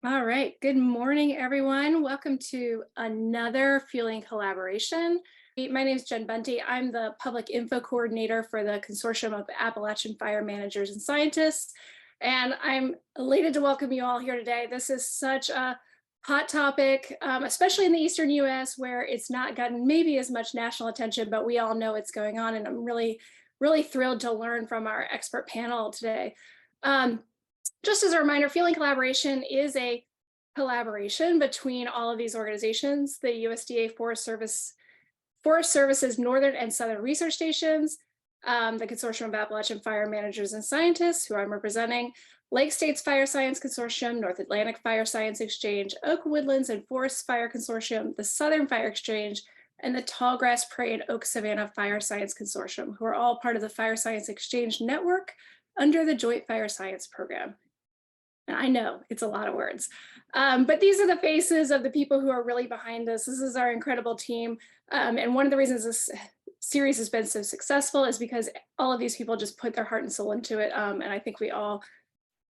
All right. Good morning, everyone. Welcome to another Fueling Collaboration. My name is Jen Bunty. I'm the Public Info Coordinator for the Consortium of Appalachian Fire Managers and Scientists. And I'm elated to welcome you all here today. This is such a hot topic, especially in the Eastern US, where it's not gotten maybe as much national attention, but we all know it's going on. And I'm really thrilled to learn from our expert panel today. Just as a reminder, Fueling Collaboration is a collaboration between all of these organizations, the USDA Forest Service's Northern and Southern Research Stations, the Consortium of Appalachian Fire Managers and Scientists, who I'm representing, Lake States Fire Science Consortium, North Atlantic Fire Science Exchange, Oak Woodlands and Forest Fire Consortium, the Southern Fire Exchange, and the Tallgrass Prairie and Oak Savanna Fire Science Consortium, who are all part of the Fire Science Exchange Network under the Joint Fire Science Program. And I know it's a lot of words, but these are the faces of the people who are really behind this. This is our incredible team. And one of the reasons this series has been so successful is because all of these people just put their heart and soul into it. And I think we all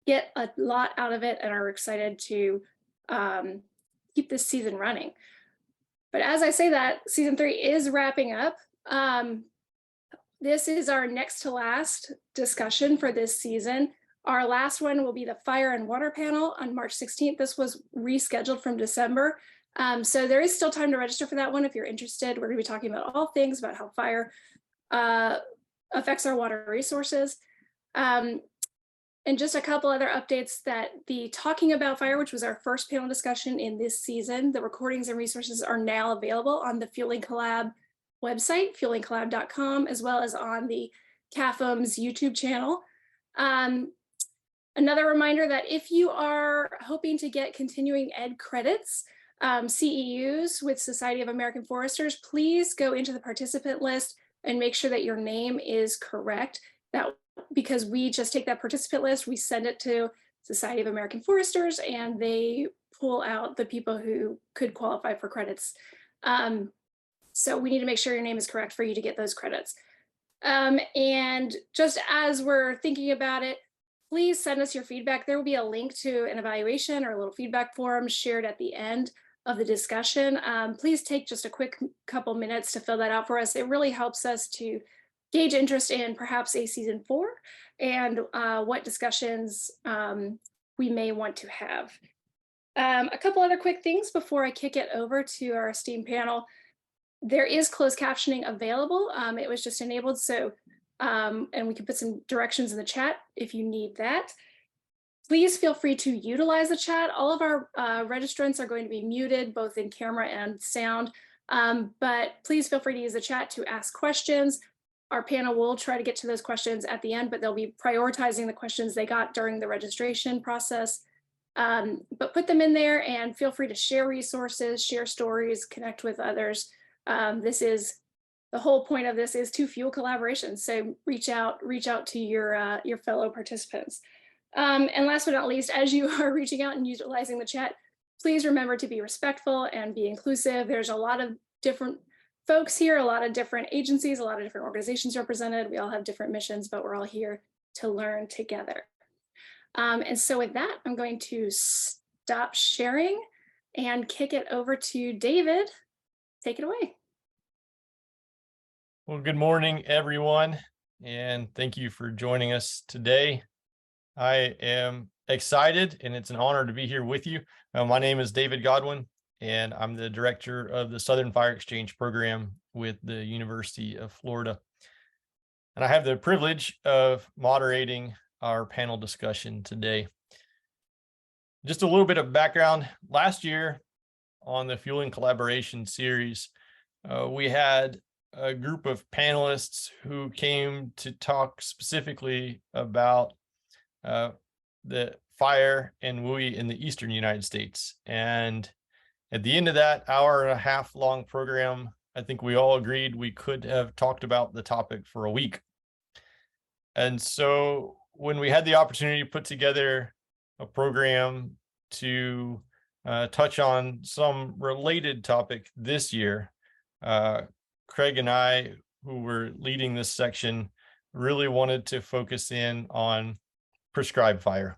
get a lot out of it and are excited to keep this season running. But as I say that, season 3 is wrapping up. This is our next to last discussion for this season. Our last one will be the Fire and Water panel on March 16th. This was rescheduled from December. So there is still time to register for that one if you're interested. We're going to be talking about all things about how fire affects our water resources. And just a couple other updates that the Talking About Fire, which was our first panel discussion in this season, the recordings and resources are now available on the Fueling Collab website, fuelingcollab.com, as well as on the CAFM's YouTube channel. Another reminder that if you are hoping to get continuing ed credits, CEUs with Society of American Foresters, please go into the participant list and make sure that your name is correct. Because we just take that participant list, we send it to Society of American Foresters, and they pull out the people who could qualify for credits. So we need to make sure your name is correct for you to get those credits. And just as we're thinking about it, please send us your feedback. There will be a link to an evaluation or a little feedback form shared at the end of the discussion. Please take just a quick couple minutes to fill that out for us. It really helps us to gauge interest in perhaps a season 4 and what discussions we may want to have. A couple other quick things before I kick it over to our esteemed panel. There is closed captioning available. It was just enabled, so and we can put some directions in the chat if you need that. Please feel free to utilize the chat. All of our registrants are going to be muted, both in camera and sound, but please feel free to use the chat to ask questions. Our panel will try to get to those questions at the end, but they'll be prioritizing the questions they got during the registration process. But put them in there and feel free to share resources, share stories, connect with others. The whole point of this is to fuel collaboration. So reach out to your fellow participants. And last but not least, as you are reaching out and utilizing the chat, please remember to be respectful and be inclusive. There's a lot of different folks here, a lot of different agencies, a lot of different organizations represented. We all have different missions, but we're all here to learn together. And so with that, I'm going to stop sharing and kick it over to David. Take it away. Well, good morning, everyone, and thank you for joining us today. I am excited, and it's an honor to be here with you. My name is David Godwin, and I'm the director of the Southern Fire Exchange program with the University of Florida. And I have the privilege of moderating our panel discussion today. Just a little bit of background. Last year on the Fueling Collaboration series, we had a group of panelists who came to talk specifically about the fire and WUI in the eastern United States. And at the end of that hour-and-a-half long program, I think we all agreed we could have talked about the topic for a week. And so when we had the opportunity to put together a program to touch on some related topic this year, Craig and I, who were leading this section, really wanted to focus in on prescribed fire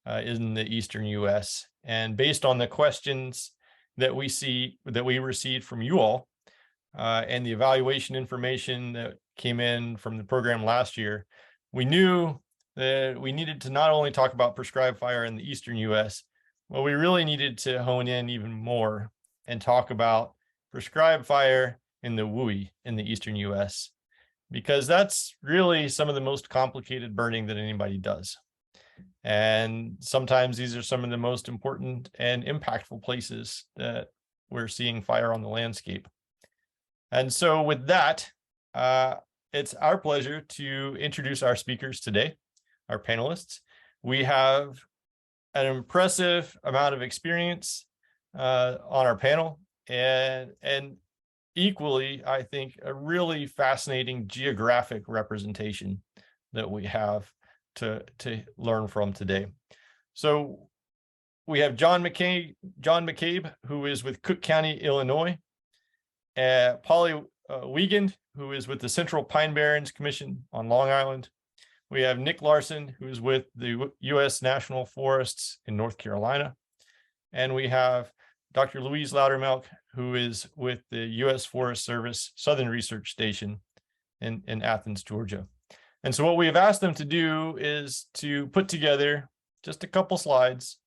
in the eastern US. And based on the questions that we received from you all, and the evaluation information that came in from the program last year, we knew that we needed to not only talk about prescribed fire in the eastern US, but we really needed to hone in even more and talk about prescribed fire in the WUI in the eastern US, because that's really some of the most complicated burning that anybody does. And sometimes these are some of the most important and impactful places that we're seeing fire on the landscape. And so with that, it's our pleasure to introduce our speakers today, our panelists. We have an impressive amount of experience on our panel, and equally, I think, a really fascinating geographic representation that we have to learn from today. So we have John McCabe, who is with Cook County, Illinois, Polly Weigand, who is with the Central Pine Barrens Commission on Long Island. We have Nick Larson, who is with the U.S. National Forests in North Carolina. And we have Dr. Louise Loudermilk, who is with the U.S. Forest Service Southern Research Station in Athens, Georgia. And so what we have asked them to do is to put together just a couple slides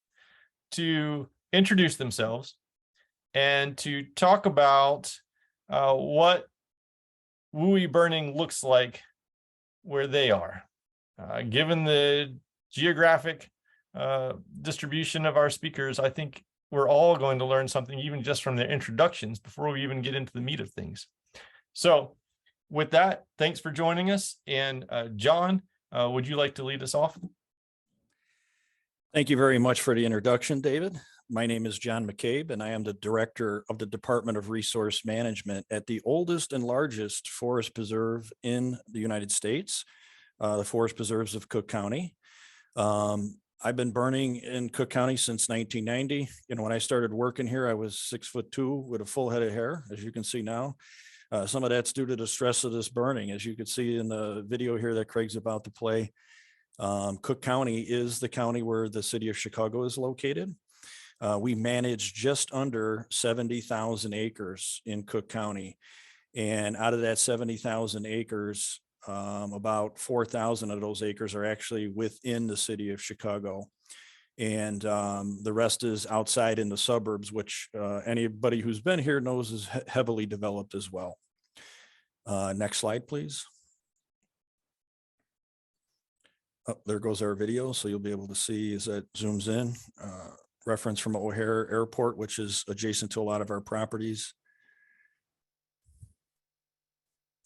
to introduce themselves and to talk about what WUI burning looks like where they are. Given the geographic distribution of our speakers, I think we're all going to learn something even just from their introductions before we even get into the meat of things. So with that, thanks for joining us. And John, would you like to lead us off? Thank you very much for the introduction, David. My name is John McCabe, and I am the Director of the Department of Resource Management at the oldest and largest forest preserve in the United States, the Forest Preserves of Cook County. I've been burning in Cook County since 1990. When I started working here, I was 6'2" with a full head of hair, as you can see now. Some of that's due to the stress of this burning. As you can see in the video here that Craig's about to play, Cook County is the county where the city of Chicago is located. We manage just under 70,000 acres in Cook County. And out of that 70,000 acres, about 4,000 of those acres are actually within the city of Chicago. And the rest is outside in the suburbs, which anybody who's been here knows is heavily developed as well. Next slide, please. Oh, there goes our video. So you'll be able to see as that zooms in. Reference from O'Hare Airport, which is adjacent to a lot of our properties.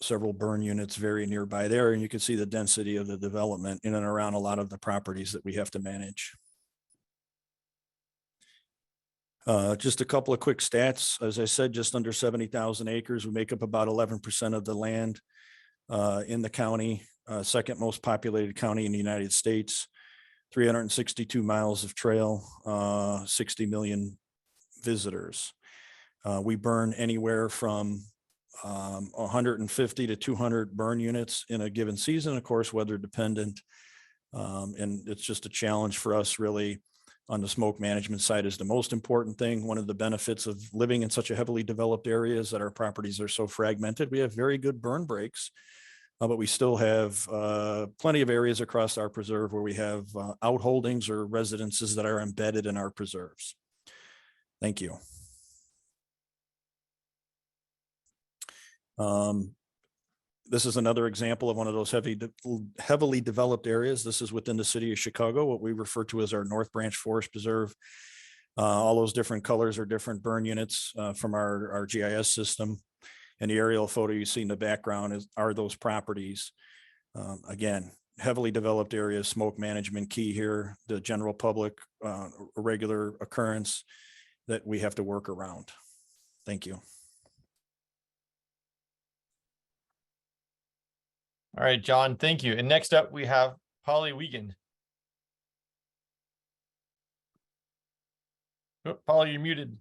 Several burn units very nearby there, and you can see the density of the development in and around a lot of the properties that we have to manage. Just a couple of quick stats. As I said, just under 70,000 acres. We make up about 11% of the land in the county, second most populated county in the United States. 362 miles of trail, 60 million visitors. We burn anywhere from 150 to 200 burn units in a given season, of course, weather dependent. And it's just a challenge for us really on the smoke management side is the most important thing. One of the benefits of living in such a heavily developed area is that our properties are so fragmented. We have very good burn breaks, but we still have plenty of areas across our preserve where we have outholdings or residences that are embedded in our preserves. Thank you. This is another example of one of those heavily developed areas. This is within the city of Chicago, what we refer to as our North Branch Forest Preserve. All those different colors are different burn units from our GIS system. And the aerial photo you see in the background are those properties. Again, heavily developed areas, smoke management key here, the general public, a regular occurrence that we have to work around. Thank you. All right, John, thank you. And next up, we have Polly Weigand. Oh, Polly, you're muted.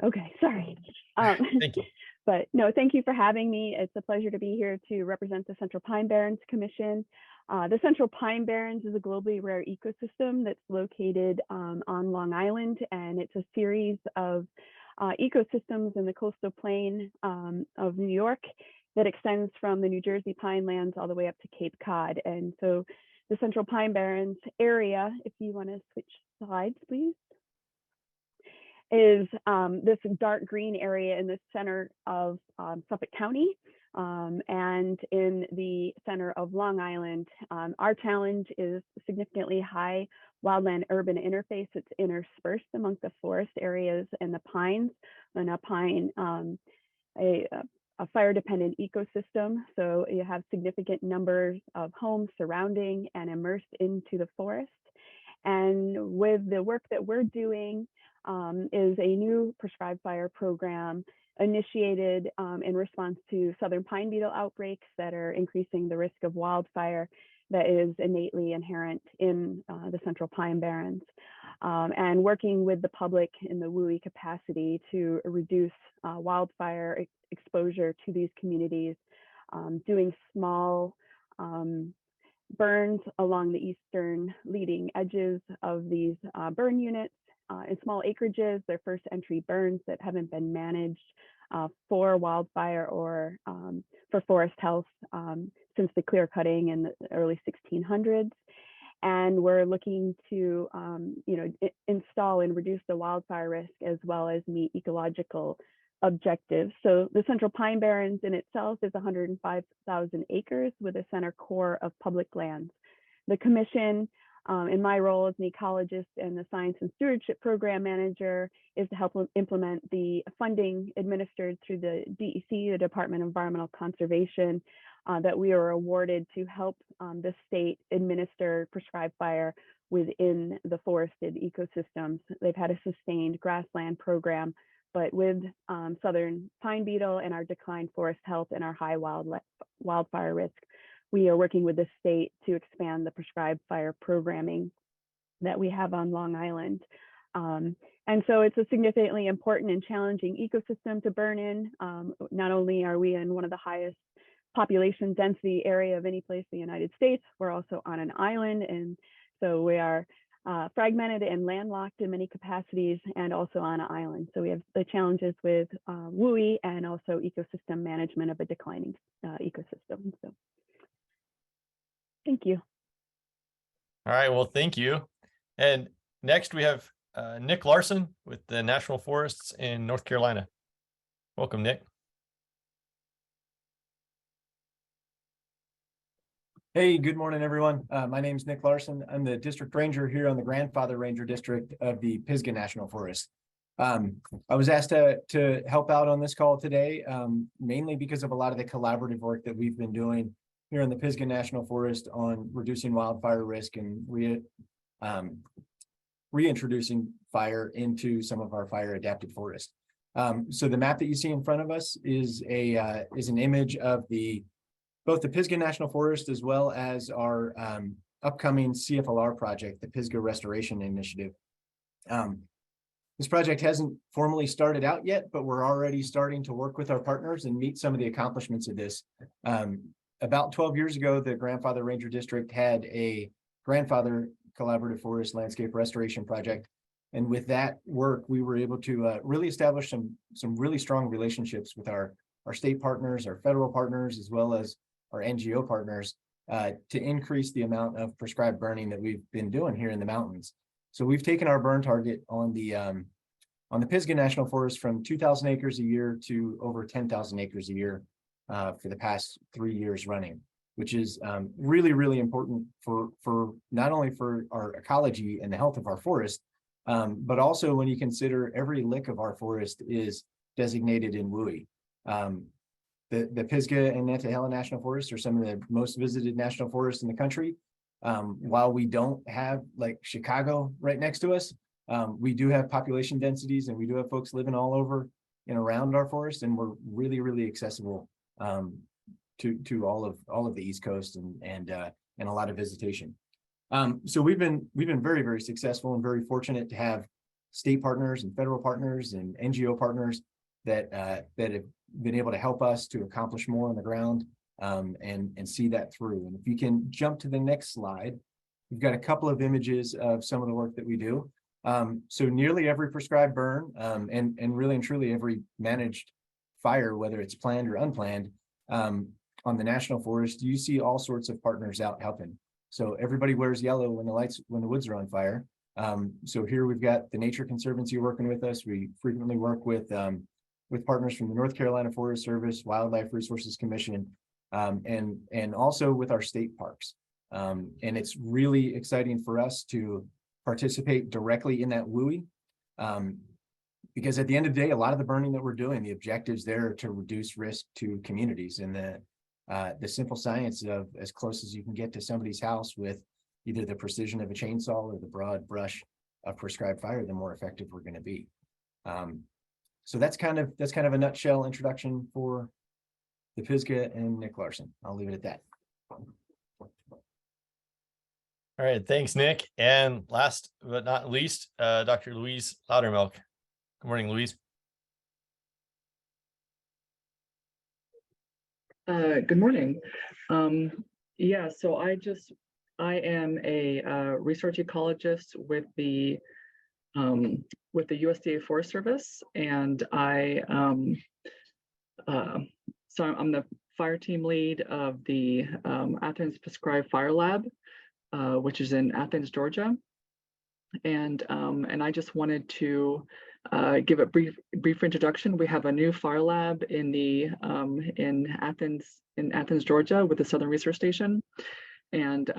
Okay, sorry. Thank you. But no, thank you for having me. It's a pleasure to be here to represent the Central Pine Barrens Commission. The Central Pine Barrens is a globally rare ecosystem that's located on Long Island, and it's a series of ecosystems in the coastal plain of New York that extends from the New Jersey pinelands all the way up to Cape Cod. And so the Central Pine Barrens area, if you want to switch slides, please, is this dark green area in the center of Suffolk County. And in the center of Long Island, our challenge is significantly high wildland urban interface. It's interspersed among the forest areas and the pines, and a pine, a fire dependent ecosystem. So you have significant numbers of homes surrounding and immersed into the forest. And with the work that we're doing is a new prescribed fire program initiated in response to southern pine beetle outbreaks that are increasing the risk of wildfire that is innately inherent in the Central Pine Barrens, and working with the public in the WUI capacity to reduce wildfire exposure to these communities, doing small burns along the eastern leading edges of these burn units in small acreages. They're first entry burns that haven't been managed for wildfire or for forest health since the clear cutting in the early 1600s. And we're looking to install and reduce the wildfire risk as well as meet ecological objectives. So the Central Pine Barrens in itself is 105,000 acres with a center core of public lands. The commission, in my role as an ecologist and the Science and Stewardship Program Manager, is to help implement the funding administered through the DEC, the Department of Environmental Conservation, that we are awarded to help the state administer prescribed fire within the forested ecosystems. They've had a sustained grassland program, but with southern pine beetle and our declined forest health and our high wildfire risk, we are working with the state to expand the prescribed fire programming that we have on Long Island. And so it's a significantly important and challenging ecosystem to burn in. Not only are we in one of the highest population density area of any place in the United States, we're also on an island. And so we are fragmented and landlocked in many capacities and also on an island. So we have the challenges with WUI and also ecosystem management of a declining ecosystem. So thank you. All right, well, thank you. And next we have Nick Larson with the National Forests in North Carolina. Welcome, Nick. Hey, good morning, everyone. My name is Nick Larson. I'm the district ranger here on the Grandfather Ranger District of the Pisgah National Forest. I was asked to help out on this call today, mainly because of a lot of the collaborative work that we've been doing here in the Pisgah National Forest on reducing wildfire risk and reintroducing fire into some of our fire adapted forests. So the map that you see in front of us is an image of both the Pisgah National Forest as well as our upcoming CFLR project, the Pisgah Restoration Initiative. This project hasn't formally started out yet, but we're already starting to work with our partners and meet some of the accomplishments of this. About 12 years ago, the Grandfather Ranger District had a grandfather collaborative forest landscape restoration project. And with that work, we were able to really establish some really strong relationships with our state partners, our federal partners, as well as our NGO partners to increase the amount of prescribed burning that we've been doing here in the mountains. So we've taken our burn target on the Pisgah National Forest from 2,000 acres a year to over 10,000 acres a year for the past 3 years running, which is really, really important for not only for our ecology and the health of our forest, but also when you consider every lick of our forest is designated in WUI. The Pisgah and Nantahala National Forests are some of the most visited national forests in the country. While we don't have like Chicago right next to us, we do have population densities and we do have folks living all over and around our forest, and we're really, really accessible to all of the East Coast and a lot of visitation. So we've been very, very successful and very fortunate to have state partners and federal partners and NGO partners that have been able to help us to accomplish more on the ground. and see that through. And if you can jump to the next slide, we've got a couple of images of some of the work that we do. So nearly every prescribed burn, and really and truly every managed fire, whether it's planned or unplanned, on the National Forest, you see all sorts of partners out helping. So everybody wears yellow when the woods are on fire. So here we've got the Nature Conservancy working with us. We frequently work with partners from the North Carolina Forest Service, Wildlife Resources Commission, and also with our state parks. And it's really exciting for us to participate directly in that WUI. Because at the end of the day, a lot of the burning that we're doing, the objectives there are to reduce risk to communities, and the simple science of as close as you can get to somebody's house with either the precision of a chainsaw or the broad brush of prescribed fire, the more effective we're going to be. So that's kind of a nutshell introduction for the Pisgah and Nick Larson. I'll leave it at that. All right, thanks, Nick. And last but not least, Dr. Louise Loudermilk. Good morning, Louise. Good morning. Yeah, so I am a research ecologist with the USDA Forest Service, and so I'm the fire team lead of the Athens Prescribed Fire Lab, which is in Athens, Georgia, and I just wanted to give a brief introduction. We have a new fire lab in Athens, Georgia, with the Southern Research Station, and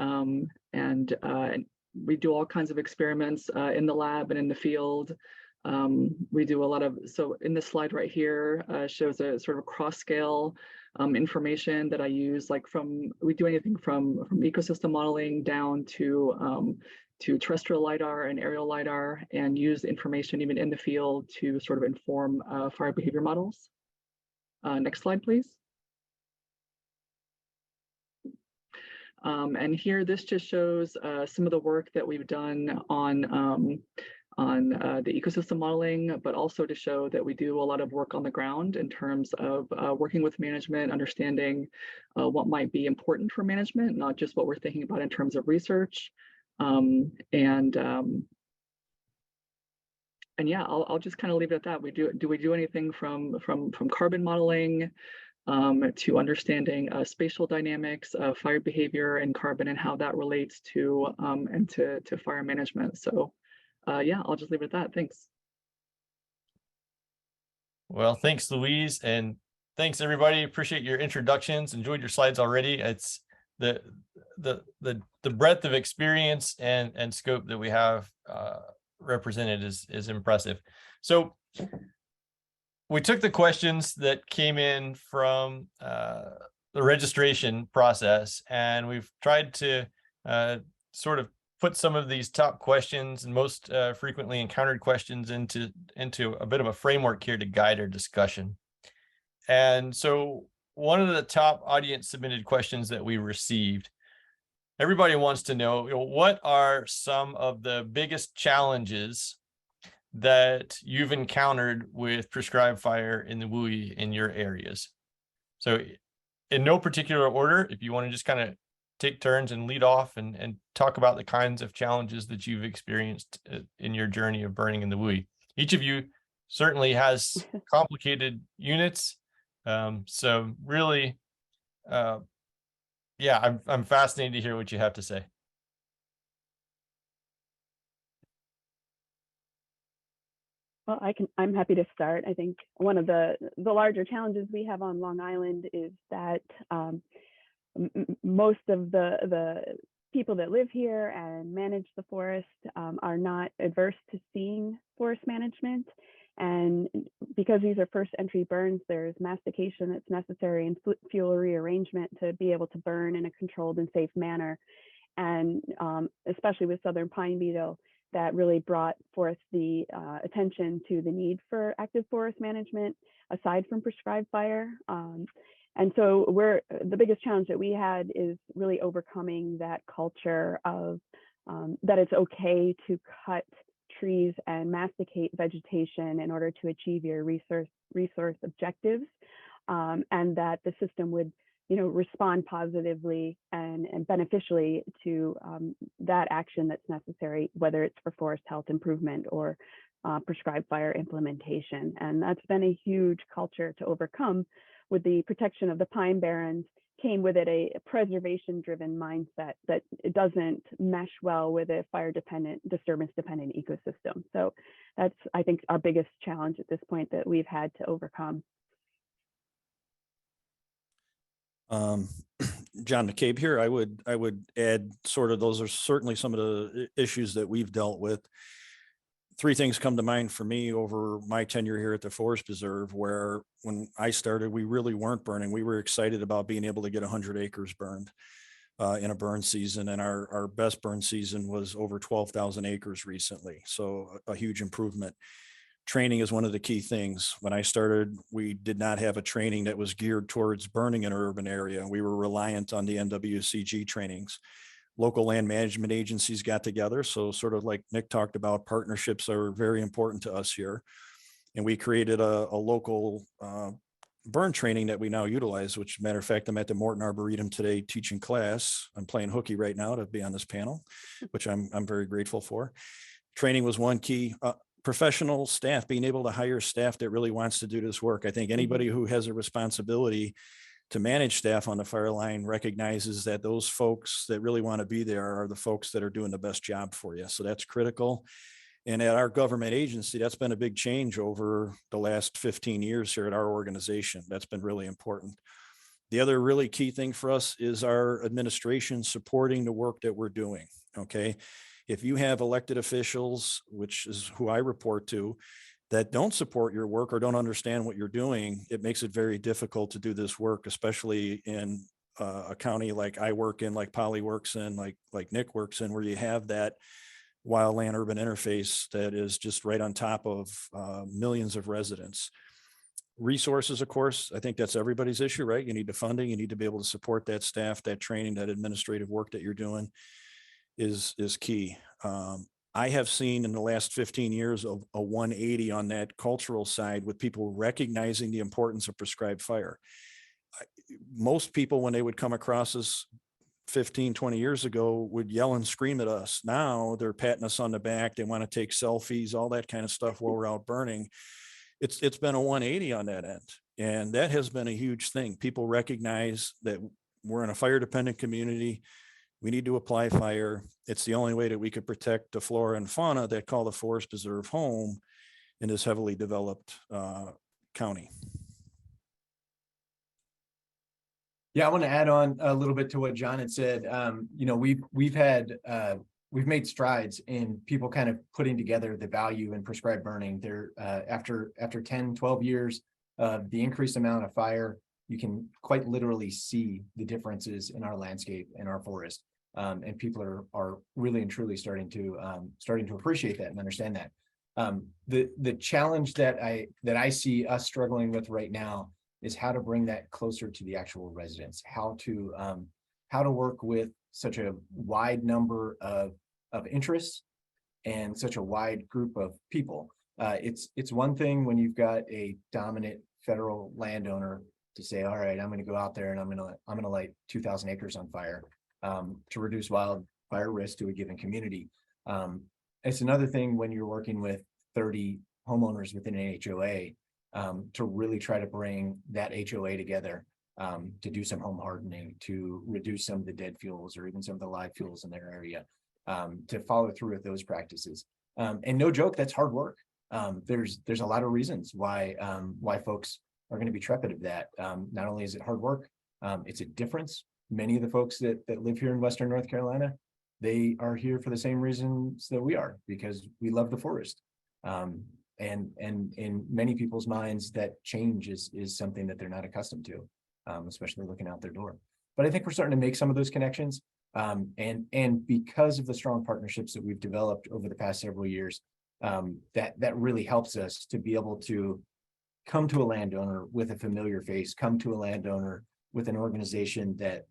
we do all kinds of experiments in the lab and in the field. We do a lot of, so in this slide right here shows a sort of cross scale information that I use, like we do anything from ecosystem modeling down to terrestrial LiDAR and aerial LiDAR, and use information even in the field to sort of inform fire behavior models. Next slide, please. And here, this just shows some of the work that we've done on the ecosystem modeling, but also to show that we do a lot of work on the ground in terms of working with management, understanding what might be important for management, not just what we're thinking about in terms of research. And yeah, I'll just kind of leave it at that. Do we do anything from carbon modeling to understanding spatial dynamics of fire behavior and carbon, and how that relates to fire management. So yeah, I'll just leave it at that. Thanks. Well, thanks, Louise, and thanks everybody. Appreciate your introductions. Enjoyed your slides already. It's the breadth of experience and scope that we have represented is impressive. So we took the questions that came in from the registration process, and we've tried to sort of put some of these top questions and most frequently encountered questions into a bit of a framework here to guide our discussion. And so one of the top audience submitted questions that we received, everybody wants to know, what are some of the biggest challenges that you've encountered with prescribed fire in the WUI in your areas? So in no particular order, if you want to just kind of take turns and lead off and talk about the kinds of challenges that you've experienced in your journey of burning in the WUI. Each of you certainly has complicated units. So really, yeah, I'm fascinated to hear what you have to say. Well, I'm happy to start. I think one of the larger challenges we have on Long Island is that most of the people that live here and manage the forest are not adverse to seeing forest management. And because these are first entry burns, there's mastication that's necessary and fuel rearrangement to be able to burn in a controlled and safe manner. And especially with southern pine beetle, that really brought forth the attention to the need for active forest management aside from prescribed fire. And so the biggest challenge that we had is really overcoming that culture of that it's okay to cut trees and masticate vegetation in order to achieve your resource objectives, and that the system would respond positively and beneficially to that action that's necessary, whether it's for forest health improvement or prescribed fire implementation. And that's been a huge culture to overcome. With the protection of the Pine Barrens came with it a preservation-driven mindset that it doesn't mesh well with a fire-dependent, disturbance-dependent ecosystem. So that's, I think, our biggest challenge at this point that we've had to overcome. John McCabe here. I would add sort of, those are certainly some of the issues that we've dealt with. Three things come to mind for me over my tenure here at the Forest Preserve, where when I started, we really weren't burning. We were excited about being able to get 100 acres burned in a burn season. And our best burn season was over 12,000 acres recently. So a huge improvement. Training is one of the key things. When I started, we did not have a training that was geared towards burning in an urban area. We were reliant on the NWCG trainings. Local land management agencies got together. So sort of like Nick talked about, partnerships are very important to us here. And we created a local burn training that we now utilize, which, matter of fact, I'm at the Morton Arboretum today teaching class. I'm playing hooky right now to be on this panel, which I'm very grateful for. Training was one key. Professional staff, being able to hire staff that really wants to do this work. I think anybody who has a responsibility to manage staff on the fire line recognizes that those folks that really want to be there are the folks that are doing the best job for you. So that's critical. And at our government agency, that's been a big change over the last 15 years here at our organization. That's been really important. The other really key thing for us is our administration supporting the work that we're doing. Okay. If you have elected officials, which is who I report to, that don't support your work or don't understand what you're doing, it makes it very difficult to do this work, especially in a county like I work in, like Polly works in, like Nick works in, where you have that wildland urban interface that is just right on top of millions of residents. Resources, of course, I think that's everybody's issue, right? You need the funding, you need to be able to support that staff, that training, that administrative work that you're doing is key. I have seen in the last 15 years of a 180 on that cultural side, with people recognizing the importance of prescribed fire. Most people, when they would come across us 15, 20 years ago, would yell and scream at us. Now they're patting us on the back. They want to take selfies, all that kind of stuff while we're out burning. It's been a 180 on that end. And that has been a huge thing. People recognize that we're in a fire dependent community. We need to apply fire. It's the only way that we could protect the flora and fauna that call the Forest Preserve home in this heavily developed county. Yeah, I want to add on a little bit to what John had said. We've made strides in people kind of putting together the value in prescribed burning. There, after 10, 12 years of the increased amount of fire, you can quite literally see the differences in our landscape and our forest. And people are really and truly starting to appreciate that and understand that. The challenge that I see us struggling with right now is how to bring that closer to the actual residents, how to work with such a wide number of interests and such a wide group of people. It's one thing when you've got a dominant federal landowner to say, all right, I'm going to go out there and I'm going to light 2,000 acres on fire to reduce wildfire risk to a given community. It's another thing when you're working with 30 homeowners within an HOA to really try to bring that HOA together to do some home hardening, to reduce some of the dead fuels or even some of the live fuels in their area, to follow through with those practices. And no joke, that's hard work. There's a lot of reasons why folks are going to be trepid of that. Not only is it hard work, it's a difference. Many of the folks that live here in Western North Carolina, they are here for the same reasons that we are, because we love the forest. And in many people's minds, that change is something that they're not accustomed to, especially looking out their door. But I think we're starting to make some of those connections. And because of the strong partnerships that we've developed over the past several years, that really helps us to be able to come to a landowner with a familiar face, come to a landowner with an organization that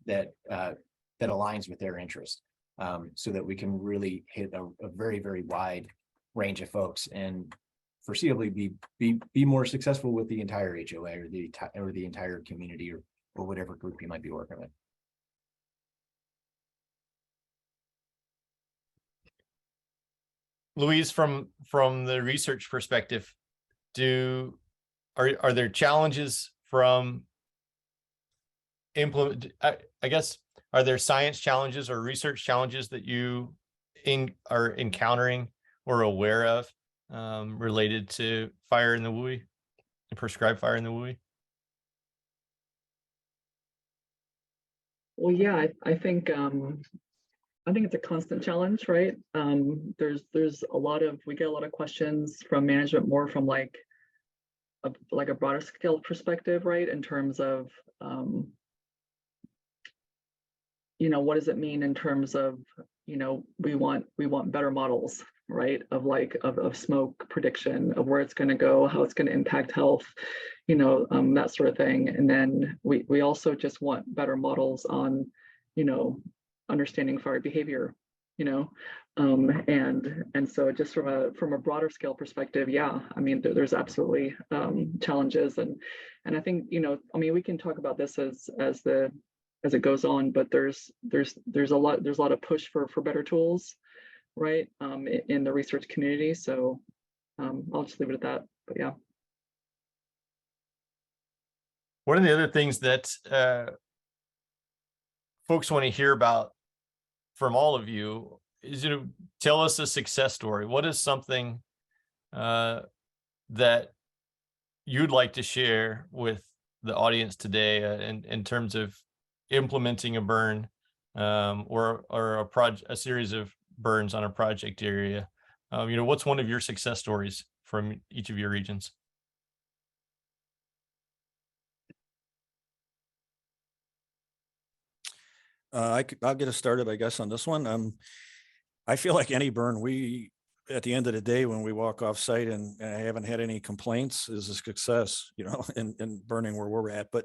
aligns with their interest, so that we can really hit a very, very wide range of folks and foreseeably be more successful with the entire HOA or the entire community or whatever group you might be working with. Louise, from the research perspective, are there challenges from I guess, are there science challenges or research challenges that you are encountering or aware of related to fire in the WUI and prescribed fire in the WUI? Well, yeah, I think it's a constant challenge, right? There's we get a lot of questions from management, more from like a broader scale perspective, right? In terms of, what does it mean in terms of, we want better models, right? Of smoke prediction, of where it's going to go, how it's going to impact health, that sort of thing. And then we also just want better models on, understanding fire behavior, and so just from a broader scale perspective, yeah, I mean, there's absolutely challenges, and I think, we can talk about this as it goes on, but there's a lot of push for better tools, right, in the research community. So I'll just leave it at that. But yeah. One of the other things that folks want to hear about from all of you is, tell us a success story. What is something that you'd like to share with the audience today in terms of implementing a burn or a series of burns on a project area? What's one of your success stories from each of your regions? I'll get us started, I guess, on this one. I feel like any burn, at the end of the day, when we walk off site and I haven't had any complaints, is a success, in burning where we're at. But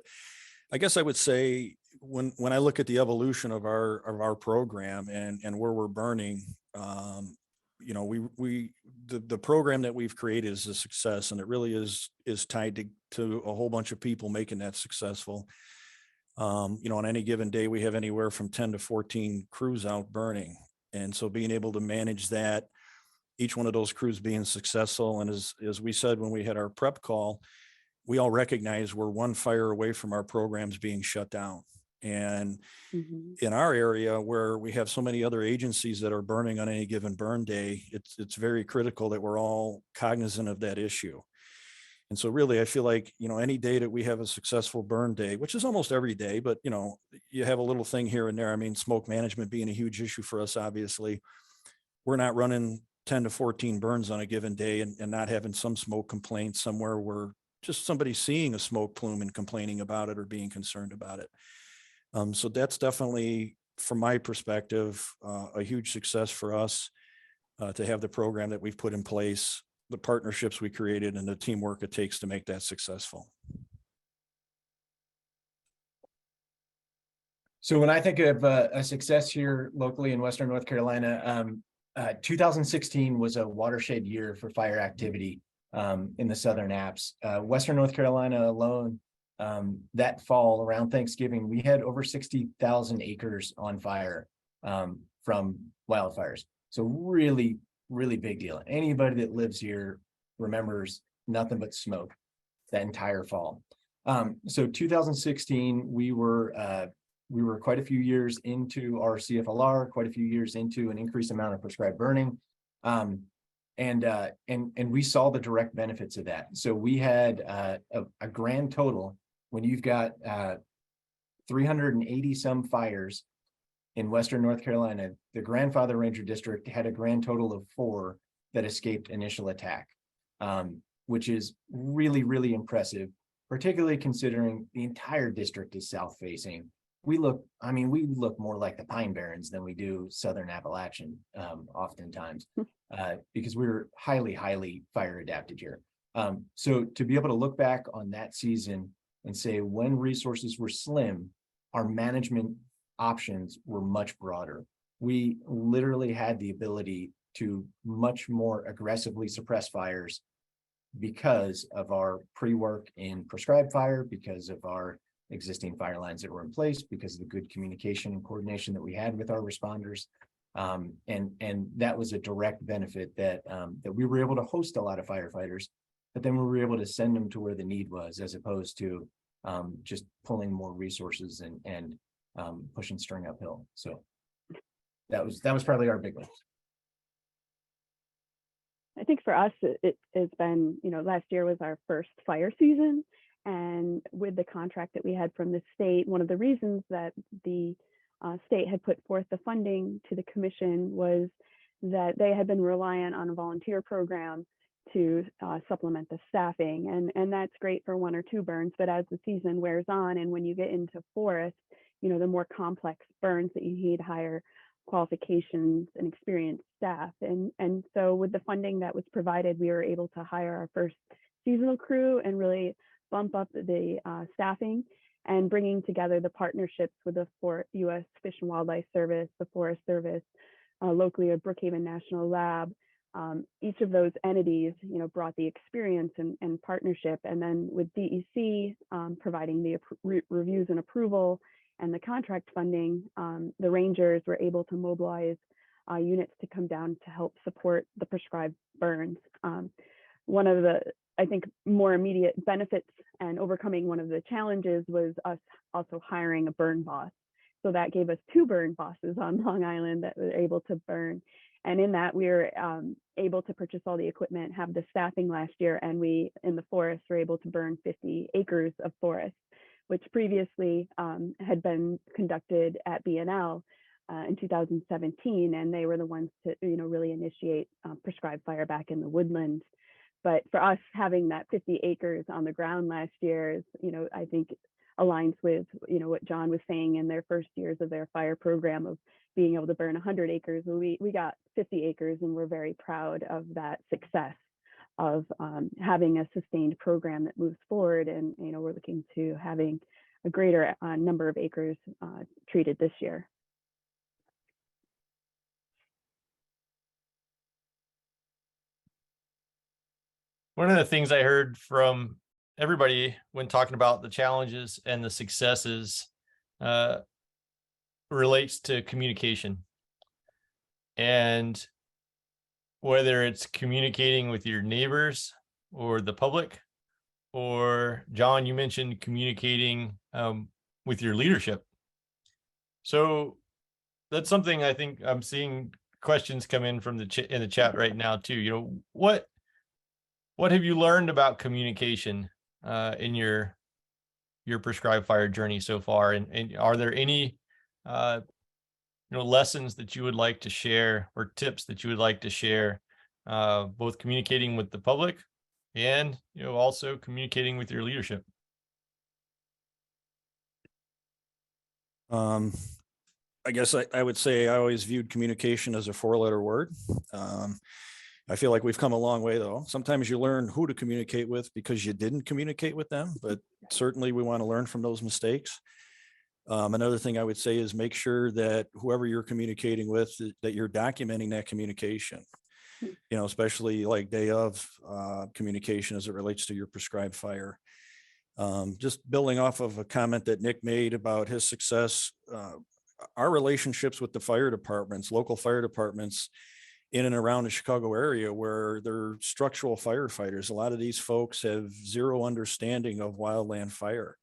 I guess I would say when I look at the evolution of our program and where we're burning, the program that we've created is a success, and it really is tied to a whole bunch of people making that successful. On any given day, we have anywhere from 10 to 14 crews out burning. And so being able to manage that, each one of those crews being successful. And as we said, when we had our prep call, we all recognize we're one fire away from our programs being shut down. And in our area, where we have so many other agencies that are burning on any given burn day, it's very critical that we're all cognizant of that issue. And so really, I feel like, any day that we have a successful burn day, which is almost every day, but, you have a little thing here and there. I mean, smoke management being a huge issue for us, obviously, we're not running 10 to 14 burns on a given day and not having some smoke complaints somewhere where just somebody seeing a smoke plume and complaining about it or being concerned about it. So that's definitely, from my perspective, a huge success for us to have the program that we've put in place, the partnerships we created, and the teamwork it takes to make that successful. So when I think of a success here locally in Western North Carolina, 2016 was a watershed year for fire activity in the Southern Apps. Western North Carolina alone, that fall around Thanksgiving, we had over 60,000 acres on fire from wildfires. So really, really big deal. Anybody that lives here remembers nothing but smoke that entire fall. So 2016, we were quite a few years into our CFLR, quite a few years into an increased amount of prescribed burning. And we saw the direct benefits of that. So we had a grand total, when you've got 380 some fires in Western North Carolina, the Grandfather Ranger District had a grand total of 4 that escaped initial attack, which is really, really impressive, particularly considering the entire district is south facing. We look more like the Pine Barrens than we do Southern Appalachian, oftentimes, because we're highly, highly fire adapted here. So to be able to look back on that season and say, when resources were slim, our management options were much broader. We literally had the ability to much more aggressively suppress fires because of our pre-work in prescribed fire, because of our existing fire lines that were in place because of the good communication and coordination that we had with our responders. And that was a direct benefit that we were able to host a lot of firefighters, but then we were able to send them to where the need was, as opposed to just pulling more resources and pushing string uphill. So that was probably our big one. I think for us, it has been, last year was our first fire season. And with the contract that we had from the state, one of the reasons that the state had put forth the funding to the commission was that they had been reliant on a volunteer program to supplement the staffing. And that's great for 1 or 2 burns, but as the season wears on and when you get into forest, the more complex burns that you need higher qualifications and experienced staff. And so with the funding that was provided, we were able to hire our first seasonal crew and really bump up the staffing, and bringing together the partnerships with the U.S. Fish and Wildlife Service, the Forest Service, locally at Brookhaven National Lab. Each of those entities, brought the experience and partnership, and then with DEC providing the reviews and approval and the contract funding, the rangers were able to mobilize units to come down to help support the prescribed burns. One of the, I think, more immediate benefits and overcoming one of the challenges was us also hiring a burn boss. So that gave us 2 burn bosses on Long Island that were able to burn. And in that, we were able to purchase all the equipment, have the staffing last year, and we, in the forest, were able to burn 50 acres of forest, which previously had been conducted at BNL in 2017, and they were the ones to, really initiate prescribed fire back in the woodlands. But for us, having that 50 acres on the ground last year is, I think aligns with, what John was saying in their first years of their fire program of being able to burn 100 acres. We got 50 acres, and we're very proud of that success of having a sustained program that moves forward. And, we're looking to having a greater number of acres treated this year. One of the things I heard from everybody when talking about the challenges and the successes relates to communication. And whether it's communicating with your neighbors or the public, or John, you mentioned communicating with your leadership. So that's something I think I'm seeing questions come in from in the chat right now too. What have you learned about communication in your prescribed fire journey so far? And are there any lessons that you would like to share or tips that you would like to share, both communicating with the public and also communicating with your leadership? I guess I would say I always viewed communication as a 4-letter word. I feel like we've come a long way, though. Sometimes you learn who to communicate with because you didn't communicate with them, but certainly we want to learn from those mistakes. Another thing I would say is make sure that whoever you're communicating with, that you're documenting that communication, especially like day of communication as it relates to your prescribed fire. Just building off of a comment that Nick made about his success, our relationships with the fire departments, local fire departments, in and around the Chicago area where they're structural firefighters. A lot of these folks have zero understanding of wildland fire.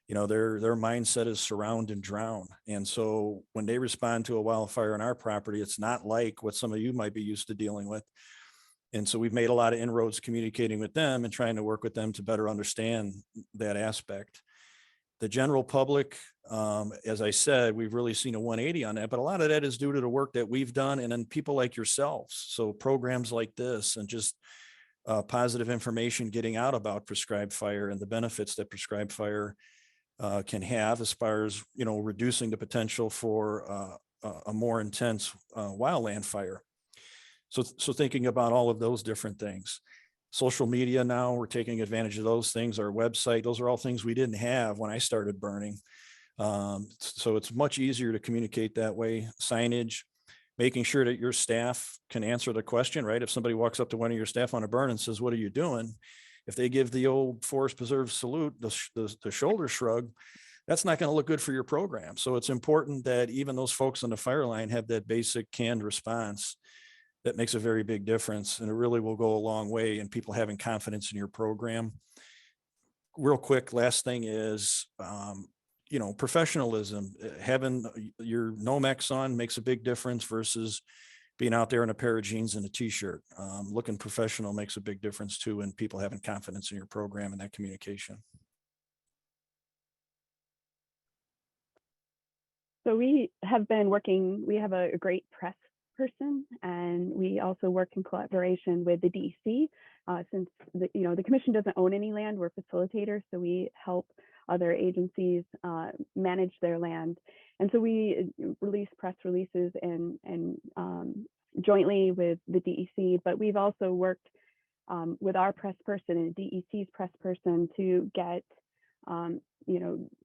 Their mindset is surround and drown. And so when they respond to a wildfire on our property, it's not like what some of you might be used to dealing with. And so we've made a lot of inroads communicating with them and trying to work with them to better understand that aspect. The general public, as I said, we've really seen a 180 on that, but a lot of that is due to the work that we've done and then people like yourselves. So programs like this and just positive information getting out about prescribed fire and the benefits that prescribed fire can have as far as, reducing the potential for a more intense wildland fire. So thinking about all of those different things. Social media now, we're taking advantage of those things. Our website, those are all things we didn't have when I started burning. So it's much easier to communicate that way. Signage, making sure that your staff can answer the question, right? If somebody walks up to one of your staff on a burn and says, "What are you doing?" If they give the old Forest Preserve salute, the shoulder shrug, that's not going to look good for your program. So it's important that even those folks on the fire line have that basic canned response. That makes a very big difference, and it really will go a long way in people having confidence in your program. Real quick, last thing is, professionalism. Having your Nomex on makes a big difference versus being out there in a pair of jeans and a t-shirt. Looking professional makes a big difference too, and people having confidence in your program and that communication. So we have been working, we have a great press person, and we also work in collaboration with the DEC. Since the commission doesn't own any land, we're facilitators, so we help other agencies manage their land. And so we release press releases and jointly with the DEC, but we've also worked with our press person and DEC's press person to get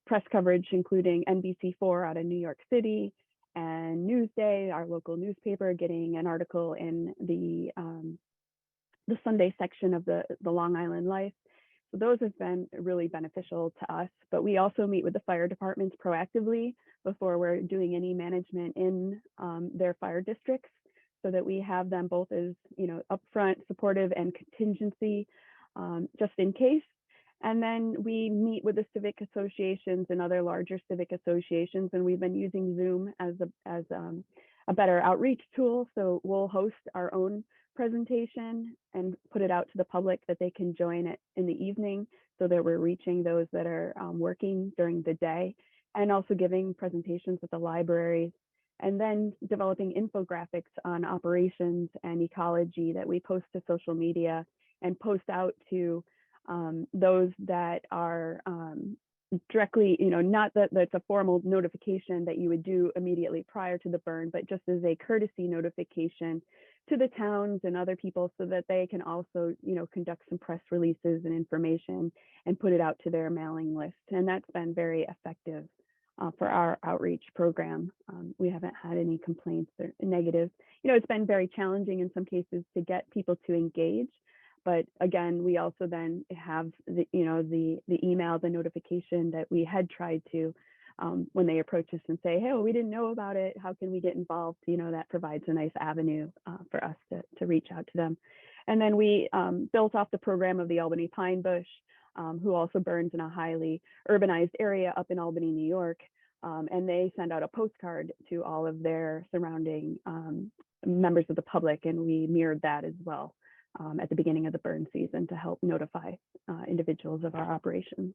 press coverage, including NBC4 out of New York City, and Newsday, our local newspaper, getting an article in the Sunday section of the Long Island Life. So those have been really beneficial to us, but we also meet with the fire departments proactively before we're doing any management in their fire districts, so that we have them both as, upfront, supportive, and contingency, just in case. And then we meet with the civic associations and other larger civic associations, and we've been using Zoom as a better outreach tool. So we'll host our own presentation and put it out to the public that they can join it in the evening, so that we're reaching those that are working during the day, and also giving presentations at the libraries, and then developing infographics on operations and ecology that we post to social media and post out to those that are directly, not that that's a formal notification that you would do immediately prior to the burn, but just as a courtesy notification to the towns and other people, so that they can also, conduct some press releases and information and put it out to their mailing list. And that's been very effective for our outreach program. We haven't had any complaints or negatives. It's been very challenging in some cases to get people to engage. But again, we also then have the email, the notification that we had tried to, when they approach us and say, hey, well, we didn't know about it, how can we get involved? That provides a nice avenue for us to reach out to them. And then we built off the program of the Albany Pine Bush, who also burns in a highly urbanized area up in Albany, New York. And they send out a postcard to all of their surrounding members of the public, and we mirrored that as well at the beginning of the burn season to help notify individuals of our operations.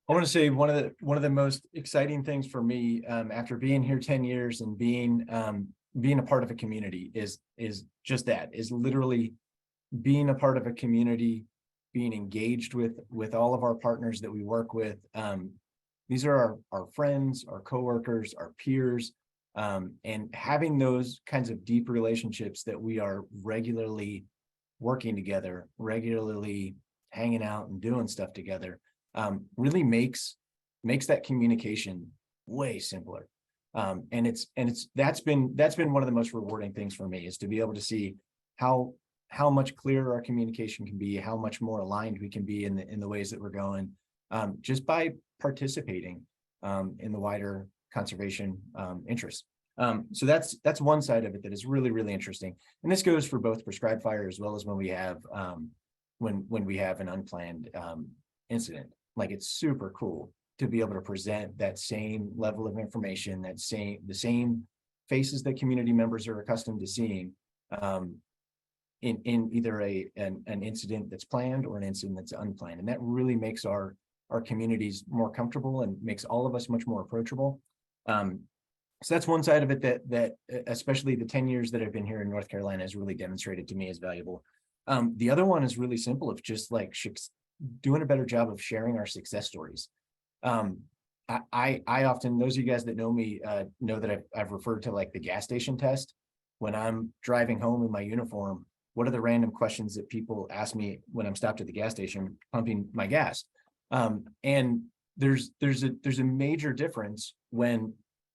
I want to say one of the most exciting things for me after being here 10 years and being a part of a community is just that, is literally being a part of a community, being engaged with all of our partners that we work with. These are our friends, our coworkers, our peers, and having those kinds of deep relationships that we are regularly working together, regularly hanging out and doing stuff together, really makes that communication way simpler. And that's been one of the most rewarding things for me, is to be able to see how much clearer our communication can be, how much more aligned we can be in the ways that we're going, just by participating in the wider conservation interests. So that's one side of it that is really, really interesting. And this goes for both prescribed fire as well as when we have when we have an unplanned incident. Like, it's super cool to be able to present that same level of information, the same faces that community members are accustomed to seeing in either an incident that's planned or an incident that's unplanned. And that really makes our communities more comfortable and makes all of us much more approachable. So that's one side of it that especially the 10 years that I've been here in North Carolina has really demonstrated to me as valuable. The other one is really simple, of just like doing a better job of sharing our success stories. I often, those of you guys that know me know that I've referred to like the gas station test. When I'm driving home in my uniform, what are the random questions that people ask me when I'm stopped at the gas station pumping my gas? And there's a major difference when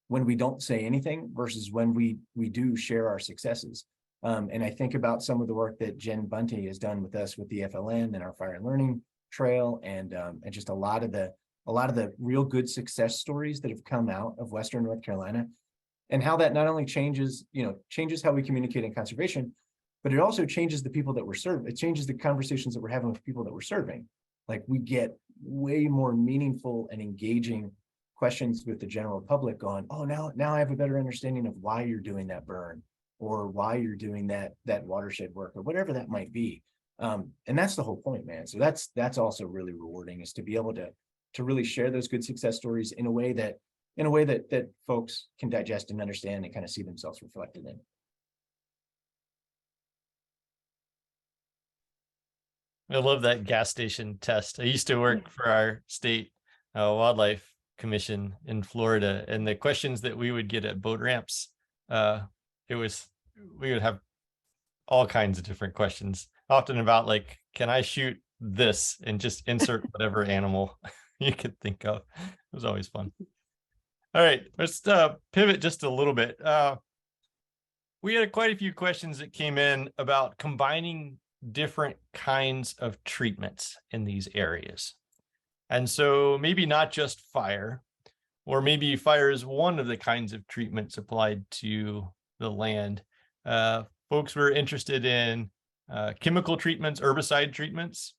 we don't say anything versus when we do share our successes. And I think about some of the work that Jen Bunty has done with us with the FLN and our Fire and Learning Trail, and just a lot of the real good success stories that have come out of Western North Carolina, and how that not only changes how we communicate in conservation, but it also changes the people that we're serving. It changes the conversations that we're having with people that we're serving. Like, we get way more meaningful and engaging questions with the general public on, oh, now I have a better understanding of why you're doing that burn, or why you're doing that watershed work, or whatever that might be. And that's the whole point, man. So that's also really rewarding, is to be able to really share those good success stories in a way that folks can digest and understand and kind of see themselves reflected in. I love that gas station test. I used to work for our state wildlife commission in Florida, and the questions that we would get at boat ramps, we would have all kinds of different questions, often about like, can I shoot this, and just insert whatever animal you could think of. It was always fun. All right, let's pivot just a little bit. We had quite a few questions that came in about combining different kinds of treatments in these areas. And so maybe not just fire, or maybe fire is one of the kinds of treatments applied to the land. Folks were interested in chemical treatments, herbicide treatments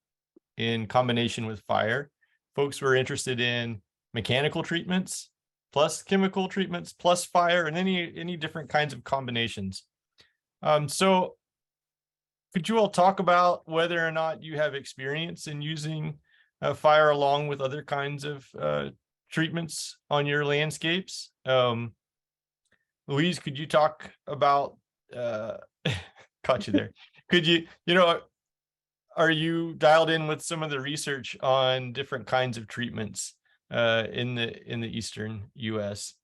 in combination with fire. Folks were interested in mechanical treatments plus chemical treatments plus fire, and any different kinds of combinations. So could you all talk about whether or not you have experience in using fire along with other kinds of treatments on your landscapes? Louise, could you talk about, caught you there. Could you, are you dialed in with some of the research on different kinds of treatments in the Eastern US?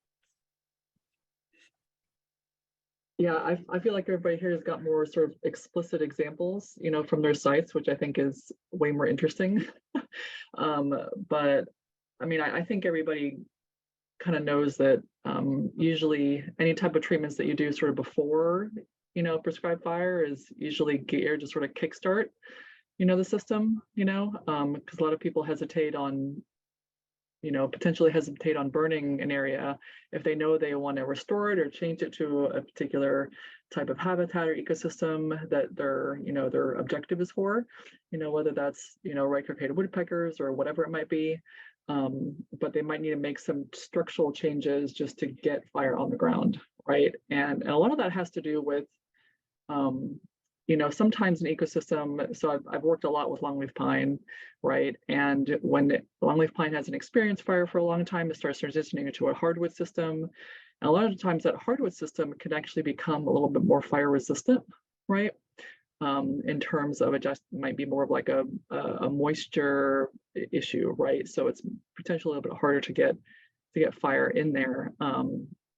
Yeah, I feel like everybody here has got more sort of explicit examples, from their sites, which I think is way more interesting. But I mean, I think everybody kind of knows that usually any type of treatments that you do sort of before, prescribed fire is usually geared to sort of kickstart, the system, because a lot of people hesitate on, potentially hesitate on burning an area if they know they want to restore it or change it to a particular type of habitat or ecosystem that their objective is for, whether that's, right-crooked woodpeckers or whatever it might be. But they might need to make some structural changes just to get fire on the ground, right? And a lot of that has to do with, sometimes an ecosystem. So I've worked a lot with longleaf pine, right? And when longleaf pine has an experienced fire for a long time, it starts transitioning into a hardwood system. And a lot of times that hardwood system can actually become a little bit more fire resistant, right? In terms of it just might be more of like a moisture issue, right? So it's potentially a little bit harder to get fire in there.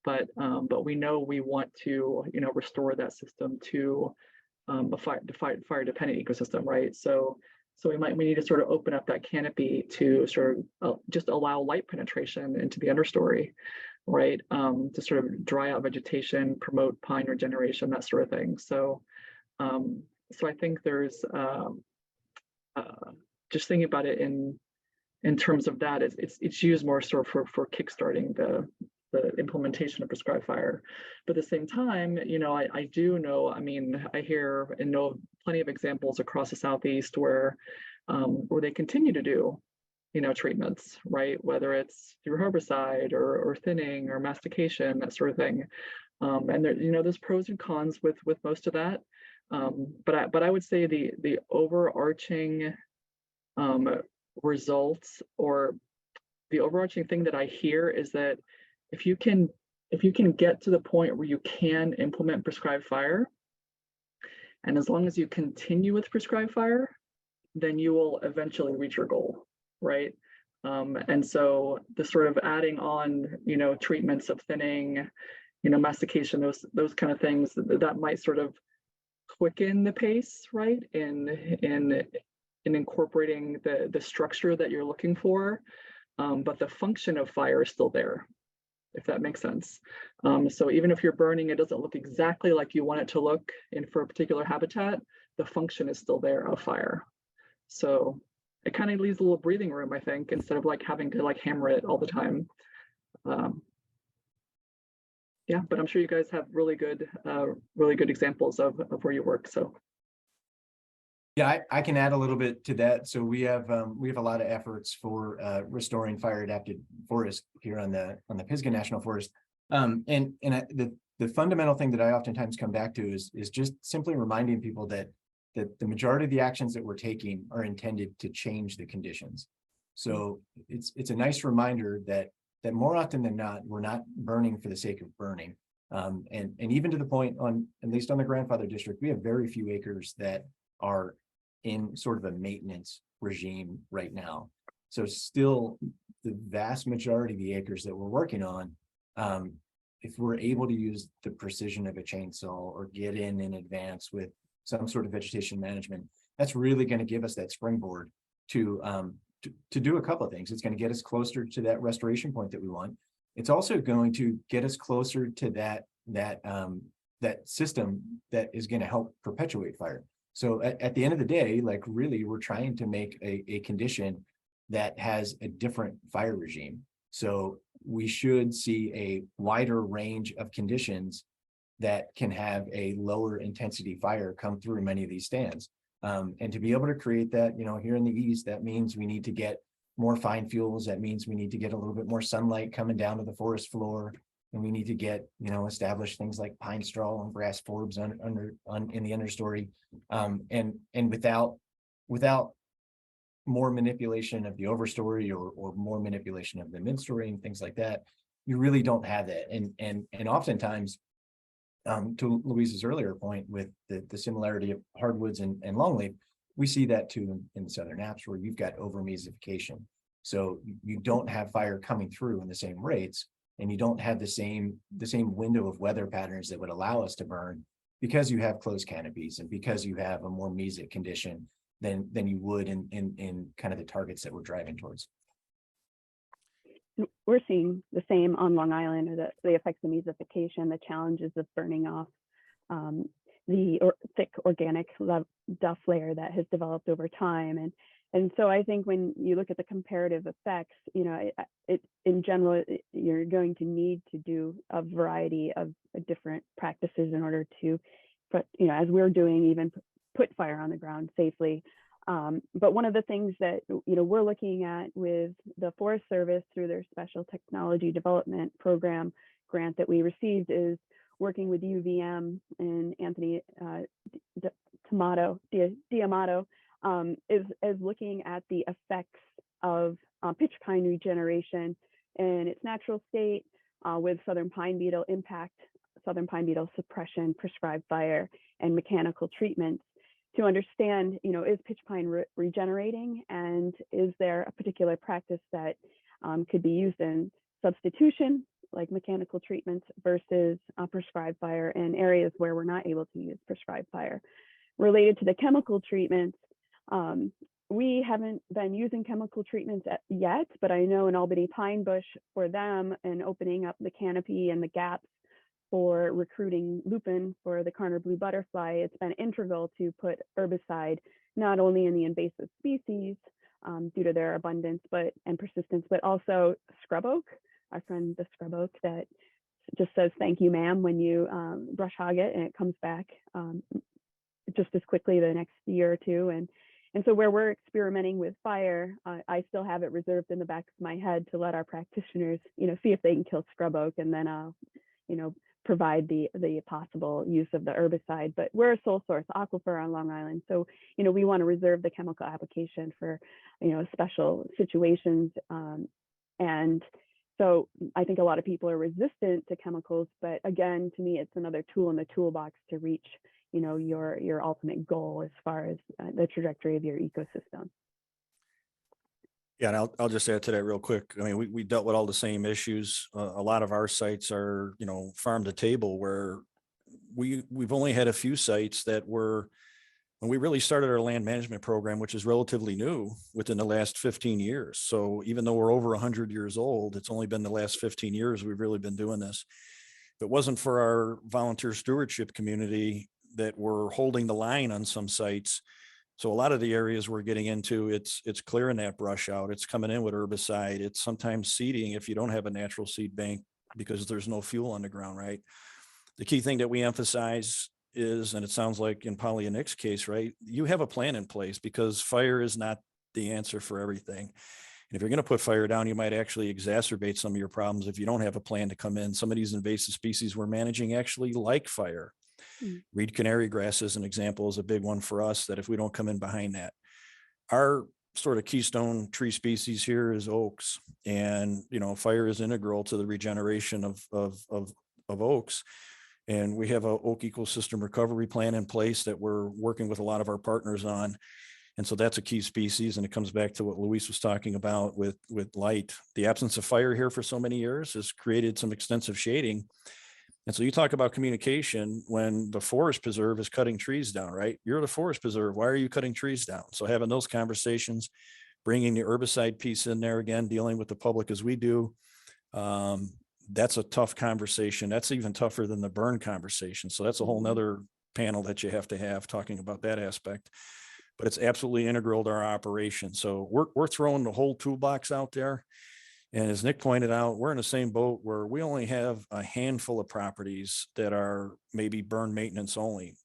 But we know we want to, restore that system to a fire dependent ecosystem, right? So we need to sort of open up that canopy to sort of just allow light penetration into the understory, right? To sort of dry out vegetation, promote pine regeneration, that sort of thing. So I think there's just thinking about it in terms of that, it's used more sort of for kickstarting the implementation of prescribed fire. But at the same time, I do know, I hear and know plenty of examples across the Southeast where they continue to do, treatments, right? Whether it's through herbicide or thinning or mastication, that sort of thing. And there, there's pros and cons with most of that. But I would say the overarching results, or the overarching thing that I hear, is that if you can get to the point where you can implement prescribed fire, and as long as you continue with prescribed fire, then you will eventually reach your goal, right? And so the sort of adding on, treatments of thinning, mastication, those kind of things, that might sort of quicken the pace, right? In incorporating the structure that you're looking for, but the function of fire is still there, if that makes sense. So even if you're burning, it doesn't look exactly like you want it to look in for a particular habitat, the function is still there of fire. So it kind of leaves a little breathing room, I think, instead of like having to like hammer it all the time. Yeah, but I'm sure you guys have really good examples of where you work. So yeah, I can add a little bit to that. So we have a lot of efforts for restoring fire adapted forest here on the Pisgah National Forest. The fundamental thing that I oftentimes come back to is just simply reminding people that the majority of the actions that we're taking are intended to change the conditions. So it's a nice reminder that more often than not, we're not burning for the sake of burning. And even to the point on, at least on the grandfather district, we have very few acres that are in sort of a maintenance regime right now. So still the vast majority of the acres that we're working on, if we're able to use the precision of a chainsaw or get in advance with some sort of vegetation management, that's really going to give us that springboard to do a couple of things. It's going to get us closer to that restoration point that we want. It's also going to get us closer to that system that is going to help perpetuate fire. So at the end of the day, like really, we're trying to make a condition that has a different fire regime. So we should see a wider range of conditions that can have a lower intensity fire come through many of these stands. And to be able to create that, here in the East, that means we need to get more fine fuels. That means we need to get a little bit more sunlight coming down to the forest floor. And we need to get, establish things like pine straw and grass forbs in the understory. And without more manipulation of the overstory or more manipulation of the midstory and things like that, you really don't have that. And oftentimes, to Louise's earlier point with the similarity of hardwoods and longleaf, we see that too in the Southern Apps where you've got over mesophication. So you don't have fire coming through in the same rates, and you don't have the same window of weather patterns that would allow us to burn because you have closed canopies and because you have a more mesic condition than you would in kind of the targets that we're driving towards. We're seeing the same on Long Island, or the effects of mesophication, the challenges of burning off the thick organic duff layer that has developed over time. And so I think when you look at the comparative effects, in general, you're going to need to do a variety of different practices in order to, as we're doing, even put fire on the ground safely. But one of the things that we're looking at with the Forest Service through their Special Technology Development Program grant that we received is working with UVM and Anthony D'Amato is looking at the effects of pitch pine regeneration in its natural state with southern pine beetle impact, southern pine beetle suppression, prescribed fire, and mechanical treatments to understand, is pitch pine regenerating, and is there a particular practice that could be used in substitution, like mechanical treatments, versus prescribed fire in areas where we're not able to use prescribed fire. Related to the chemical treatments, we haven't been using chemical treatments yet, but I know in Albany Pine Bush for them and opening up the canopy and the gaps for recruiting lupin for the Carner blue butterfly, it's been integral to put herbicide not only in the invasive species due to their abundance and persistence, but also scrub oak, our friend the scrub oak that just says thank you, ma'am, when you brush hog it, and it comes back just as quickly the next year or two. And so where we're experimenting with fire, I still have it reserved in the back of my head to let our practitioners, see if they can kill scrub oak, and then I'll, provide the possible use of the herbicide. But we're a sole source aquifer on Long Island, so we want to reserve the chemical application for special situations. And so I think a lot of people are resistant to chemicals, but again, to me, it's another tool in the toolbox to reach your ultimate goal as far as the trajectory of your ecosystem. Yeah, and I'll just add to that real quick. I mean, we dealt with all the same issues. A lot of our sites are, farm to table, where we've only had a few sites that were And we really started our land management program, which is relatively new, within the last 15 years. So even though we're over 100 years old, it's only been the last 15 years we've really been doing this. If it wasn't for our volunteer stewardship community that were holding the line on some sites, so a lot of the areas we're getting into, it's clearing that brush out. It's coming in with herbicide. It's sometimes seeding if you don't have a natural seed bank because there's no fuel on the ground, right? The key thing that we emphasize is, and it sounds like in Polly and Nick's case, right, you have a plan in place, because fire is not the answer for everything. And if you're going to put fire down, you might actually exacerbate some of your problems if you don't have a plan to come in. Some of these invasive species we're managing actually like fire. Reed canary grass, as an example, is a big one for us, that if we don't come in behind that. Our sort of keystone tree species here is oaks, and fire is integral to the regeneration of oaks. And we have an oak ecosystem recovery plan in place that we're working with a lot of our partners on. And so that's a key species. And it comes back to what Louise was talking about with light. The absence of fire here for so many years has created some extensive shading. And so you talk about communication when the forest preserve is cutting trees down, right? You're the forest preserve. Why are you cutting trees down? So having those conversations, bringing the herbicide piece in there again, dealing with the public as we do, that's a tough conversation. That's even tougher than the burn conversation. So that's a whole nother panel that you have to have talking about that aspect. But it's absolutely integral to our operation. So we're throwing the whole toolbox out there. And as Nick pointed out, we're in the same boat where we only have a handful of properties that are maybe burn maintenance only.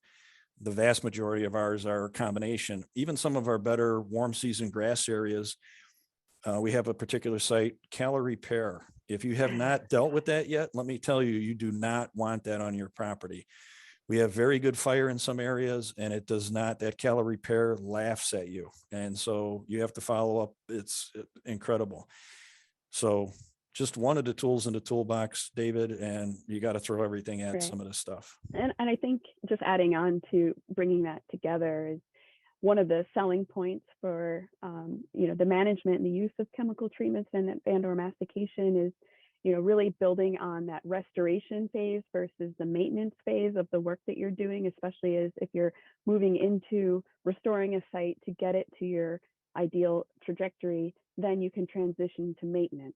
The vast majority of ours are a combination. Even some of our better warm season grass areas, we have a particular site, calorie repair. If you have not dealt with that yet, let me tell you, you do not want that on your property. We have very good fire in some areas, and it does not, that calorie repair laughs at you. And so you have to follow up. It's incredible. So just one of the tools in the toolbox, David, and you got to throw everything at some of this stuff. And I think just adding on to bringing that together is one of the selling points for, the management and the use of chemical treatments and or mastication is, really building on that restoration phase versus the maintenance phase of the work that you're doing, especially as if you're moving into restoring a site to get it to your ideal trajectory, then you can transition to maintenance.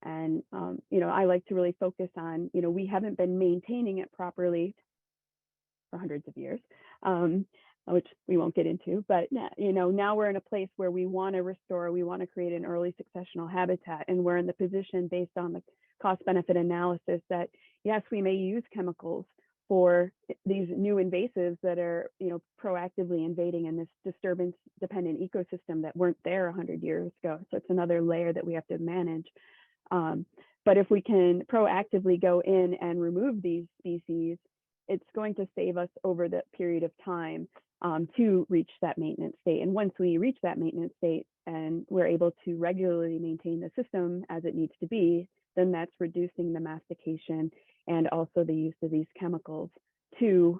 And, I like to really focus on, we haven't been maintaining it properly for hundreds of years, which we won't get into, but, now we're in a place where we want to restore, we want to create an early successional habitat. And we're in the position based on the cost benefit analysis that, yes, we may use chemicals for these new invasives that are, proactively invading in this disturbance dependent ecosystem that weren't there 100 years ago. So it's another layer that we have to manage. But if we can proactively go in and remove these species, it's going to save us over the period of time to reach that maintenance state. And once we reach that maintenance state and we're able to regularly maintain the system as it needs to be, then that's reducing the mastication and also the use of these chemicals to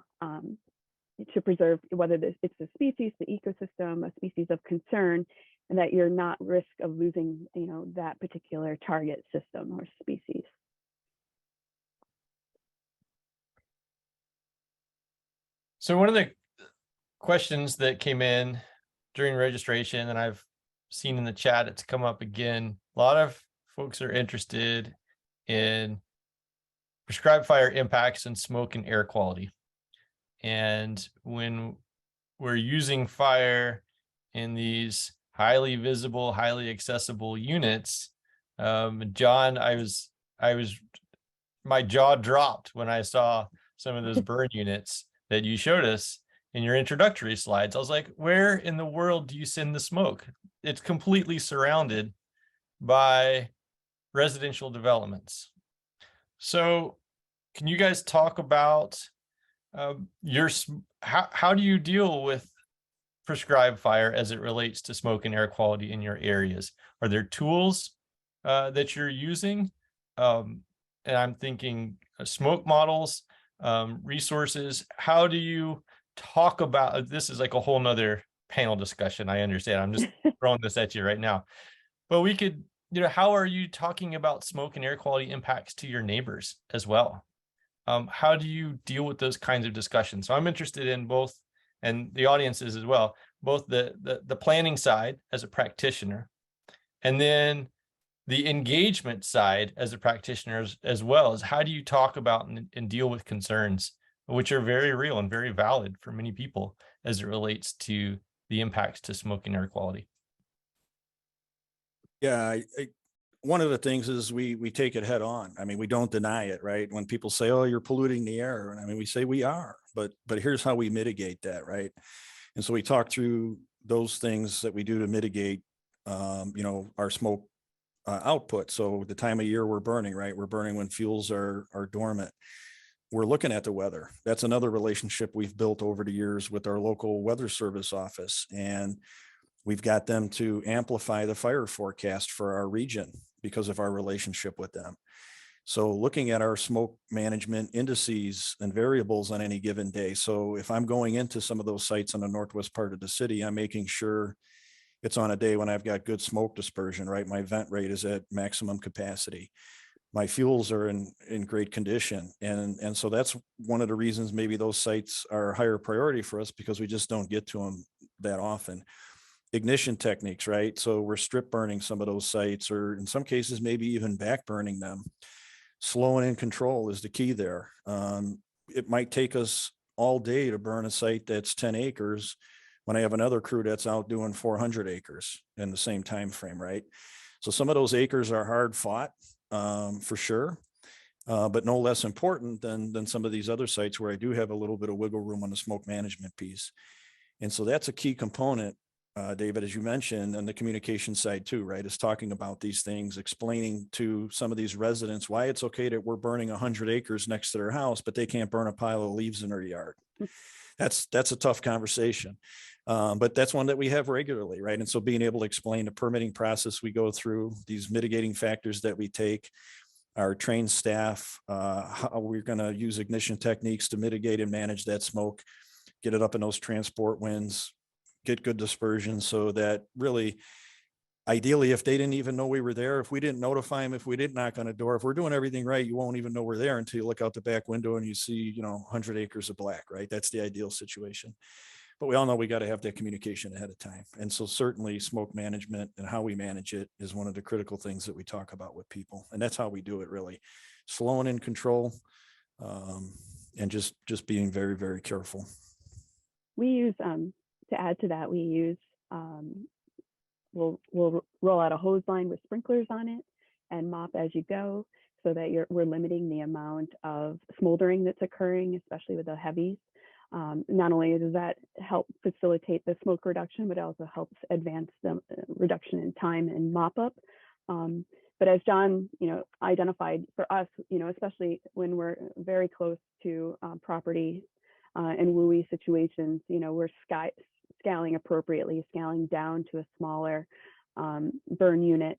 preserve, whether it's a species, the ecosystem, a species of concern, and that you're not at risk of losing, that particular target system or species. So one of the questions that came in during registration, and I've seen in the chat, it's come up again, a lot of folks are interested in prescribed fire impacts and smoke and air quality. And when we're using fire in these highly visible, highly accessible units, John, my jaw dropped when I saw some of those burn units that you showed us in your introductory slides. I was like, where in the world do you send the smoke? It's completely surrounded by residential developments. So can you guys talk about how do you deal with prescribed fire as it relates to smoke and air quality in your areas? Are there tools that you're using? And I'm thinking smoke models, resources. How do you talk about, this is like a whole nother panel discussion, I understand. I'm just throwing this at you right now. But we could, how are you talking about smoke and air quality impacts to your neighbors as well? How do you deal with those kinds of discussions? So I'm interested in both and the audiences as well, both the planning side as a practitioner, and then the engagement side as a practitioner as well, is how do you talk about and deal with concerns, which are very real and very valid for many people as it relates to the impacts to smoking air quality. Yeah, one of the things is we take it head on. I mean, we don't deny it, right? When people say, "Oh, you're polluting the air," and I mean, we say we are, but here's how we mitigate that, right? And so we talk through those things that we do to mitigate, our smoke output. So the time of year we're burning, right? We're burning when fuels are dormant. We're looking at the weather. That's another relationship we've built over the years with our local weather service office, and we've got them to amplify the fire forecast for our region because of our relationship with them. So looking at our smoke management indices and variables on any given day. So if I'm going into some of those sites in the northwest part of the city, I'm making sure it's on a day when I've got good smoke dispersion, right? My vent rate is at maximum capacity. My fuels are in great condition. And so that's one of the reasons maybe those sites are a higher priority for us, because we just don't get to them that often. Ignition techniques, right? So we're strip burning some of those sites, or in some cases, maybe even back burning them. Slow and in control is the key there. It might take us all day to burn a site that's 10 acres when I have another crew that's out doing 400 acres in the same time frame, right? So some of those acres are hard fought, for sure, but no less important than some of these other sites where I do have a little bit of wiggle room on the smoke management piece. And so that's a key component, David, as you mentioned, on the communication side too, right? Is talking about these things, explaining to some of these residents why it's okay that we're burning 100 acres next to their house, but they can't burn a pile of leaves in their yard. That's a tough conversation. But that's one that we have regularly, right? And so being able to explain the permitting process we go through, these mitigating factors that we take, our trained staff, how we're going to use ignition techniques to mitigate and manage that smoke, get it up in those transport winds, get good dispersion, so that really, ideally, if they didn't even know we were there, if we didn't notify them, if we didn't knock on a door, if we're doing everything right, you won't even know we're there until you look out the back window and you see, 100 acres of black, right? That's the ideal situation. But we all know we got to have that communication ahead of time. And so certainly smoke management and how we manage it is one of the critical things that we talk about with people. And that's how we do it, really. Slow and in control, and just being very, very careful. We use, to add to that, we use, we'll roll out a hose line with sprinklers on it and mop as you go, so that we're limiting the amount of smoldering that's occurring, especially with the heavies. Not only does that help facilitate the smoke reduction, but it also helps advance the reduction in time and mop up. But as John, identified for us, especially when we're very close to property and WUI situations, we're scaling appropriately, scaling down to a smaller burn unit.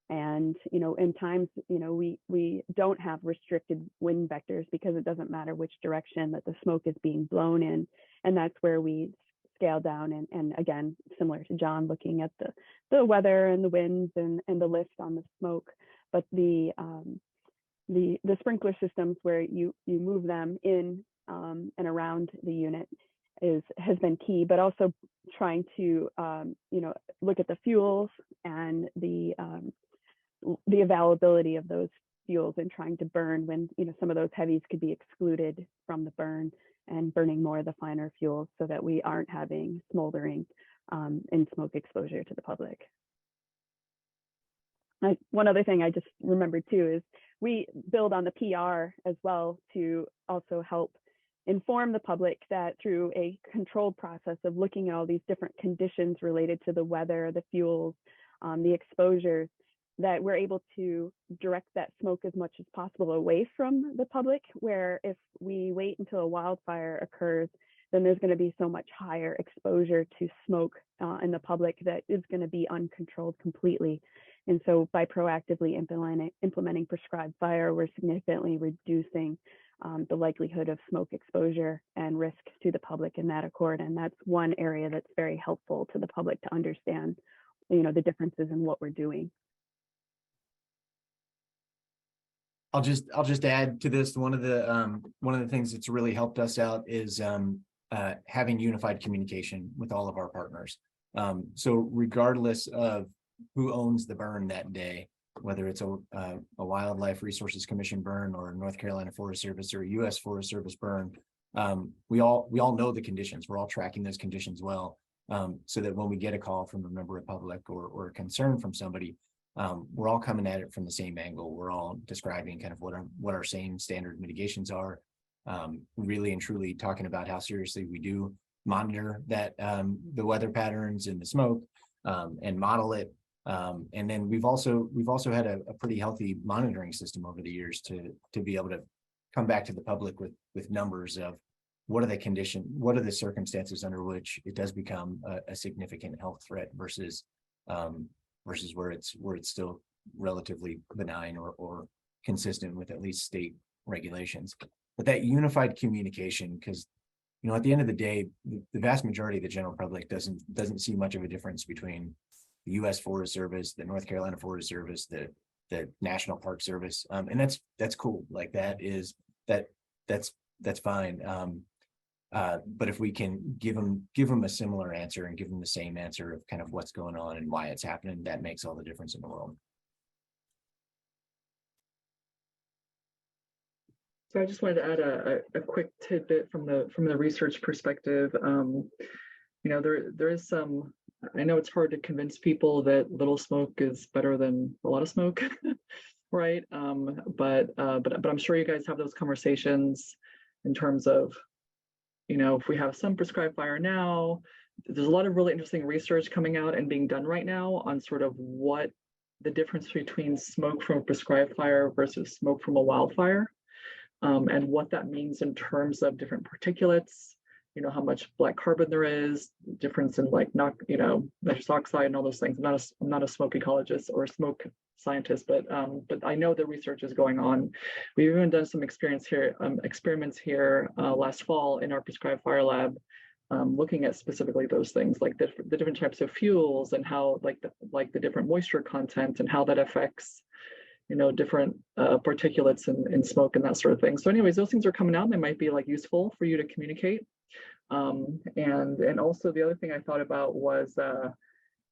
And, in times, we don't have restricted wind vectors, because it doesn't matter which direction that the smoke is being blown in. And that's where we scale down. And again, similar to John, looking at the weather and the winds and the lift on the smoke. But the sprinkler systems, where you move them in and around the unit, has been key, but also trying to, look at the fuels and the availability of those fuels, and trying to burn when, some of those heavies could be excluded from the burn, and burning more of the finer fuels, so that we aren't having smoldering and smoke exposure to the public. One other thing I just remembered too is we build on the PR as well to also help inform the public that through a controlled process of looking at all these different conditions related to the weather, the fuels, the exposures, that we're able to direct that smoke as much as possible away from the public, where if we wait until a wildfire occurs, then there's going to be so much higher exposure to smoke in the public that is going to be uncontrolled completely. And so by proactively implementing prescribed fire, we're significantly reducing the likelihood of smoke exposure and risk to the public in that accord. And that's one area that's very helpful to the public to understand, the differences in what we're doing. I'll just add to this. One of the things that's really helped us out is having unified communication with all of our partners. So regardless of who owns the burn that day, whether it's a Wildlife Resources Commission burn or North Carolina Forest Service or US Forest Service burn, we all know the conditions. We're all tracking those conditions well, so that when we get a call from a member of the public or a concern from somebody, we're all coming at it from the same angle. We're all describing kind of what our same standard mitigations are, really and truly talking about how seriously we do monitor that, the weather patterns and the smoke, and model it. And then we've also had a pretty healthy monitoring system over the years to be able to come back to the public with numbers of what are the conditions, what are the circumstances under which it does become a significant health threat versus where it's still relatively benign or consistent with at least state regulations. But that unified communication, because at the end of the day, the vast majority of the general public doesn't see much of a difference between the US Forest Service, the North Carolina Forest Service, the National Park Service, and that's cool. Like that's fine. But if we can give them a similar answer and give them the same answer of kind of what's going on and why it's happening, that makes all the difference in the world. So I just wanted to add a quick tidbit from the research perspective. There is some. I know it's hard to convince people that little smoke is better than a lot of smoke, right? But I'm sure you guys have those conversations in terms of, if we have some prescribed fire now, there's a lot of really interesting research coming out and being done right now on sort of what the difference between smoke from a prescribed fire versus smoke from a wildfire, and what that means in terms of different particulates, how much black carbon there is, difference in nitrous oxide and all those things. I'm not a smoke ecologist or a smoke scientist, but I know the research is going on. We've even done some experiments here last fall in our prescribed fire lab, looking at specifically those things, like the different types of fuels and how the different moisture content and how that affects different particulates in smoke and that sort of thing. So anyways, those things are coming out and they might be useful for you to communicate. And also the other thing I thought about was,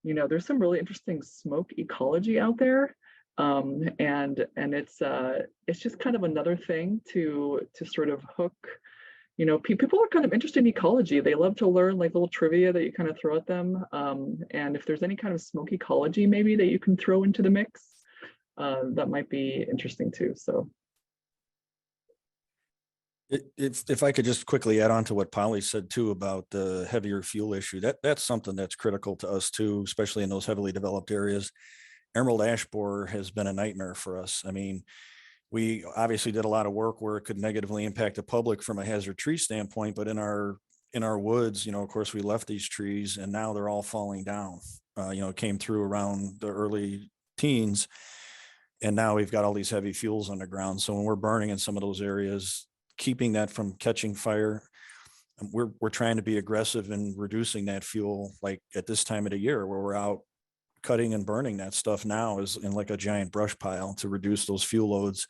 there's some really interesting smoke ecology out there. And it's just kind of another thing to sort of hook, people are kind of interested in ecology. They love to learn little trivia that you kind of throw at them. And if there's any kind of smoke ecology maybe that you can throw into the mix, that might be interesting too. So. If I could just quickly add on to what Polly said too about the heavier fuel issue, that's something that's critical to us too, especially in those heavily developed areas. Emerald ash borer has been a nightmare for us. I mean, we obviously did a lot of work where it could negatively impact the public from a hazard tree standpoint, but in our woods, of course, we left these trees and now they're all falling down. It came through around the early teens, and now we've got all these heavy fuels underground. So when we're burning in some of those areas, keeping that from catching fire, we're trying to be aggressive in reducing that fuel, like at this time of the year where we're out cutting and burning that stuff now is in a giant brush pile to reduce those fuel loads,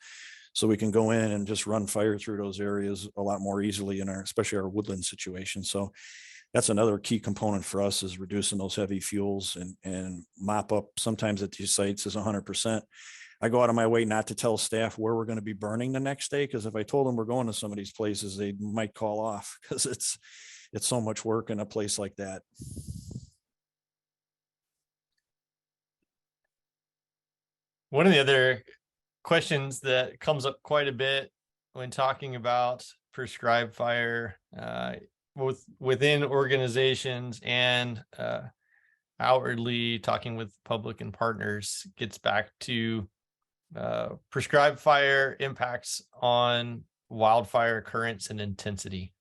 so we can go in and just run fire through those areas a lot more easily especially our woodland situation. So that's another key component for us, is reducing those heavy fuels and mop up sometimes at these sites is 100%. I go out of my way not to tell staff where we're going to be burning the next day, because if I told them we're going to some of these places, they might call off because it's so much work in a place like that. One of the other questions that comes up quite a bit when talking about prescribed fire, both within organizations and outwardly talking with public and partners, gets back to prescribed fire impacts on wildfire occurrence and intensity.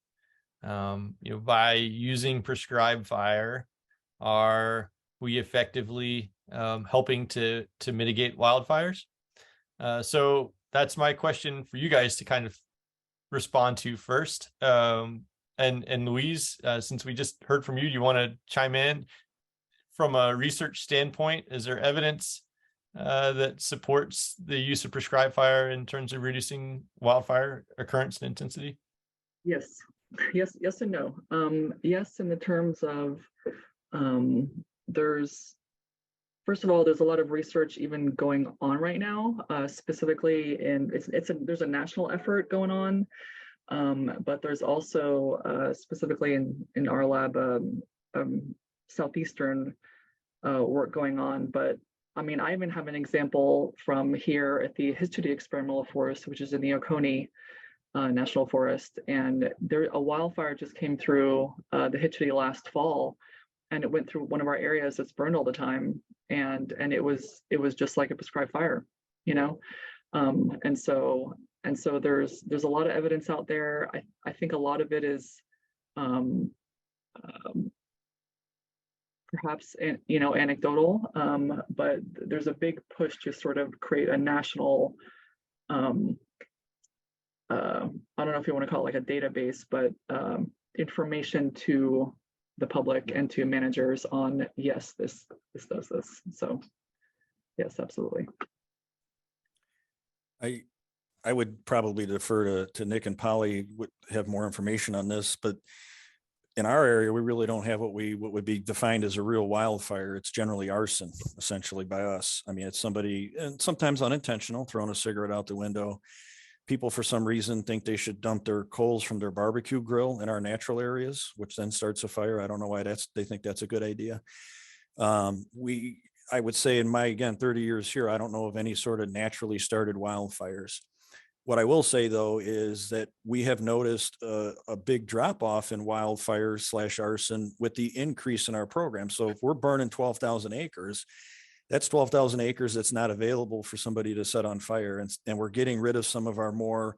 By using prescribed fire, are we effectively helping to mitigate wildfires? So that's my question for you guys to kind of respond to first. And Louise, since we just heard from you, you want to chime in from a research standpoint? Is there evidence that supports the use of prescribed fire in terms of reducing wildfire occurrence and intensity? Yes. Yes and no. Yes, in the terms of there's, first of all, there's a lot of research even going on right now, specifically in there's a national effort going on, but there's also specifically in our lab southeastern work going on. But I mean, I even have an example from here at the History Experimental Forest, which is in the Oconee National Forest, and there a wildfire just came through the Hitchity last fall, and it went through one of our areas that's burned all the time, and it was just like a prescribed fire, you know, and so there's a lot of evidence out there. I think a lot of it is perhaps anecdotal, but there's a big push to sort of create a national I don't know if you want to call it like a database, but information to the public and to managers on, yes, this does this. So yes, absolutely. I would probably defer to Nick and Polly would have more information on this, but in our area, we really don't have what would be defined as a real wildfire. It's generally arson, essentially, by us. I mean, it's somebody, and sometimes unintentional, throwing a cigarette out the window. People, for some reason, think they should dump their coals from their barbecue grill in our natural areas, which then starts a fire. I don't know why they think that's a good idea. I would say in my, again, 30 years here, I don't know of any sort of naturally started wildfires. What I will say, though, is that we have noticed a big drop off in wildfires / arson with the increase in our program. So if we're burning 12,000 acres, that's 12,000 acres that's not available for somebody to set on fire. And we're getting rid of some of our more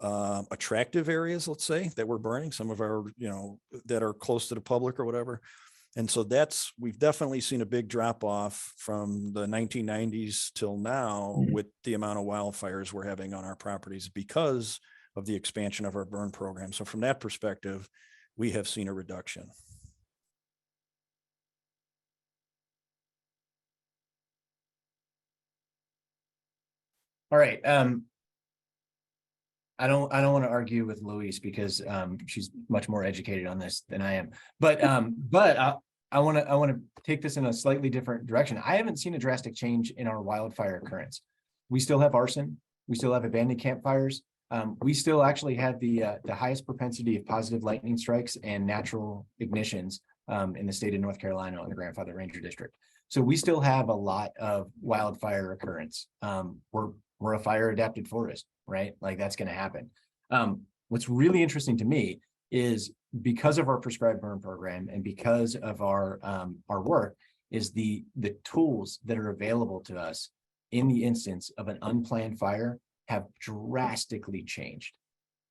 attractive areas, let's say, that we're burning, some of our, that are close to the public or whatever. And so we've definitely seen a big drop off from the 1990s till now with the amount of wildfires we're having on our properties because of the expansion of our burn program. So from that perspective, we have seen a reduction. All right. I don't want to argue with Louise because she's much more educated on this than I am. But I want to take this in a slightly different direction. I haven't seen a drastic change in our wildfire occurrence. We still have arson. We still have abandoned campfires. We still actually have the highest propensity of positive lightning strikes and natural ignitions in the state of North Carolina on the Grandfather Ranger District. So we still have a lot of wildfire occurrence. We're a fire adapted forest, right? Like that's going to happen. What's really interesting to me is because of our prescribed burn program and because of our work is the tools that are available to us in the instance of an unplanned fire have drastically changed.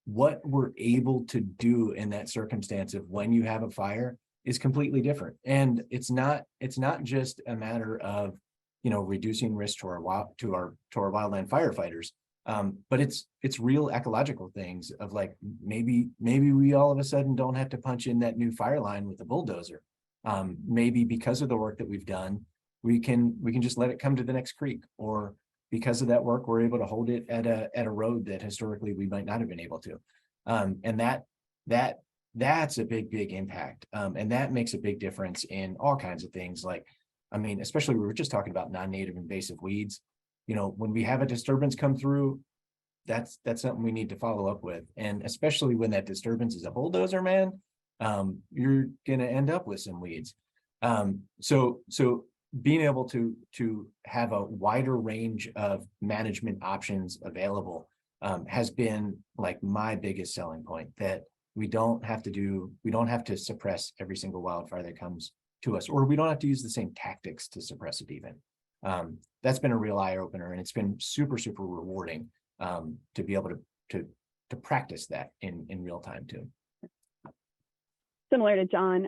What we're able to do in that circumstance of when you have a fire is completely different. And it's not just a matter of, reducing risk to our wildland firefighters. But it's real ecological things of like, maybe we all of a sudden don't have to punch in that new fire line with a bulldozer. Maybe because of the work that we've done, we can just let it come to the next creek, or because of that work, we're able to hold it at a road that historically we might not have been able to. And that's a big impact. And that makes a big difference in all kinds of things. Like, I mean, especially we were just talking about non-native invasive weeds. When we have a disturbance come through, that's something we need to follow up with. And especially when that disturbance is a bulldozer, man, you're going to end up with some weeds. So being able to have a wider range of management options available has been like my biggest selling point, that we don't have to suppress every single wildfire that comes to us, or we don't have to use the same tactics to suppress it even. That's been a real eye opener, and it's been super rewarding to be able to practice that in real time too. Similar to John,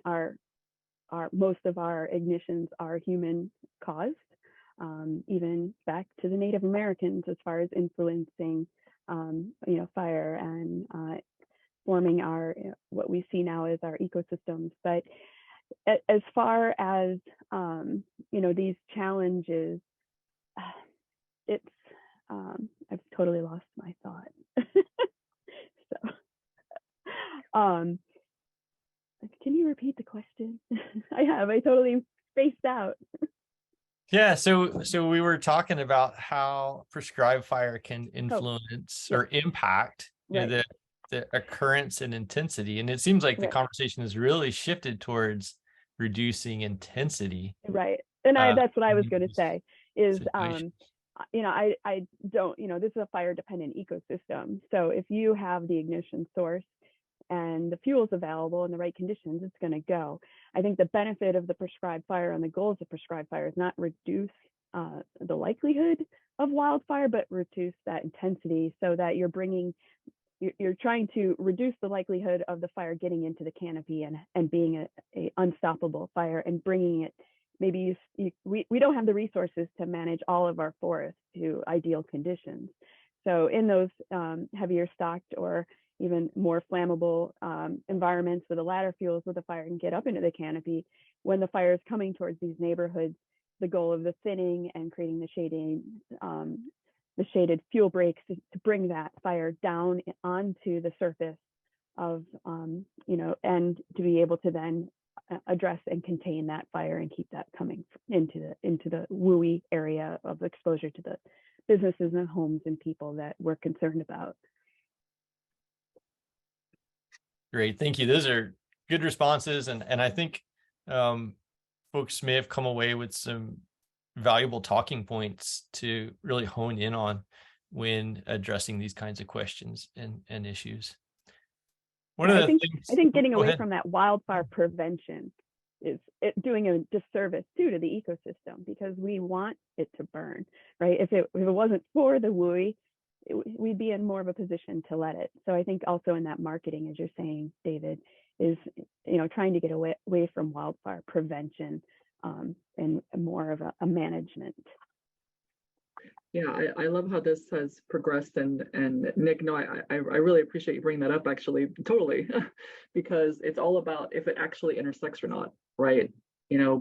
most of our ignitions are human caused, even back to the Native Americans as far as influencing fire and forming what we see now as our ecosystems. But as far as these challenges, I've totally lost my thought. Can you repeat the question? I totally spaced out. Yeah, so we were talking about how prescribed fire can influence or impact Right. the occurrence and intensity. And it seems like the Right. conversation has really shifted towards reducing intensity. Right. And that's what I was going to say is, Situation. I don't, this is a fire dependent ecosystem. So if you have the ignition source and the fuel's available in the right conditions, it's going to go. I think the benefit of the prescribed fire and the goals of prescribed fire is not reduce the likelihood of wildfire, but reduce that intensity so that you're trying to reduce the likelihood of the fire getting into the canopy and being a unstoppable fire and bringing it. Maybe we don't have the resources to manage all of our forests to ideal conditions. So in those heavier stocked or even more flammable environments with the ladder fuels where the fire can get up into the canopy, when the fire is coming towards these neighborhoods, the goal of the thinning and creating the shading, the shaded fuel breaks to bring that fire down onto the surface of, and to be able to then address and contain that fire and keep that coming into the WUI area of exposure to the businesses and homes and people that we're concerned about. Great, thank you. Those are good responses, and I think folks may have come away with some valuable talking points to really hone in on when addressing these kinds of questions and issues. I think getting away from that wildfire prevention is doing a disservice too to the ecosystem, because we want it to burn, right? If it wasn't for the WUI, we'd be in more of a position to let it. So I think also in that marketing, as you're saying, David, is trying to get away from wildfire prevention and more of a management. Yeah, I love how this has progressed, and Nick, no, I really appreciate you bringing that up, actually, totally, because it's all about if it actually intersects or not, right?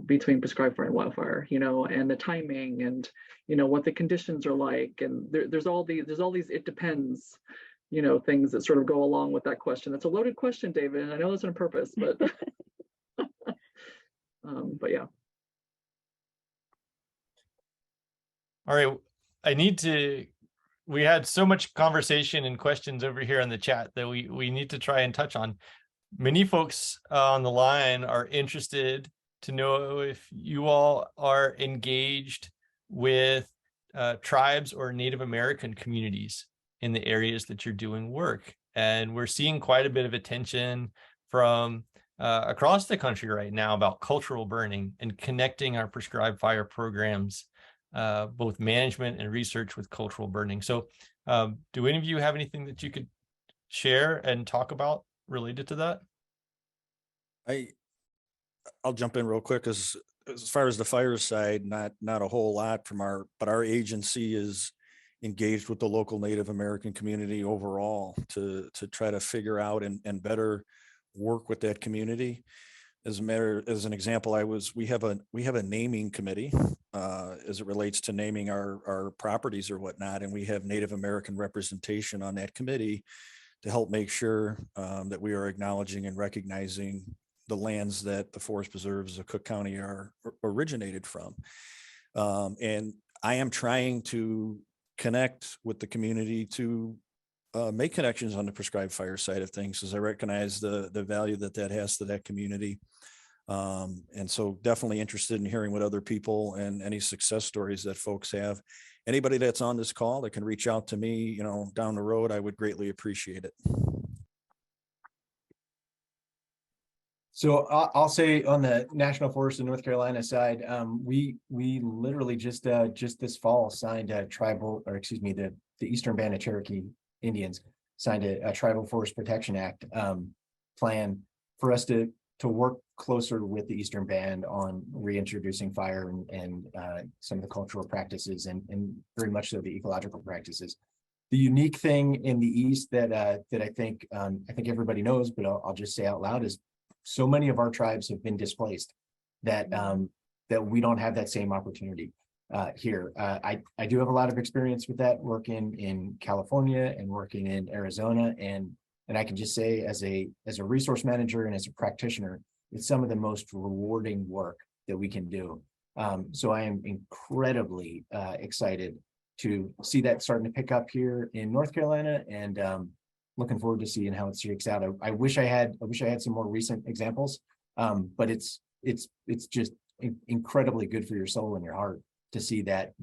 Between prescribed fire and wildfire, and the timing, and what the conditions are like, and there's all these it depends, things that sort of go along with that question. That's a loaded question, David, and I know that's on purpose, but but yeah. All right. We had so much conversation and questions over here in the chat that we need to try and touch on. Many folks on the line are interested to know if you all are engaged with tribes or Native American communities in the areas that you're doing work. And we're seeing quite a bit of attention from across the country right now about cultural burning and connecting our prescribed fire programs, both management and research, with cultural burning. So do any of you have anything that you could share and talk about related to that? I'll jump in real quick. As far as the fire side, not a whole lot but our agency is engaged with the local Native American community overall to try to figure out and better work with that community. As an example, we have a naming committee as it relates to naming our properties or whatnot, and we have Native American representation on that committee to help make sure that we are acknowledging and recognizing the lands that the forest preserves of Cook County are originated from. And I am trying to connect with the community to make connections on the prescribed fire side of things, as I recognize the value that has to that community. And so definitely interested in hearing what other people and any success stories that folks have. Anybody that's on this call that can reach out to me, down the road, I would greatly appreciate it. So I'll say on the National Forest of North Carolina side, we literally just this fall signed a the Eastern Band of Cherokee Indians signed a Tribal Forest Protection Act plan for us to work closer with the Eastern Band on reintroducing fire and some of the cultural practices and very much so the ecological practices. The unique thing in the East that I think everybody knows, but I'll just say out loud, is so many of our tribes have been displaced that we don't have that same opportunity here. I do have a lot of experience with that, working in California and working in Arizona, and And I can just say as a resource manager and as a practitioner, it's some of the most rewarding work that we can do. So I am incredibly excited to see that starting to pick up here in North Carolina, and looking forward to seeing how it shakes out. I wish I had some more recent examples, but it's just incredibly good for your soul and your heart to see that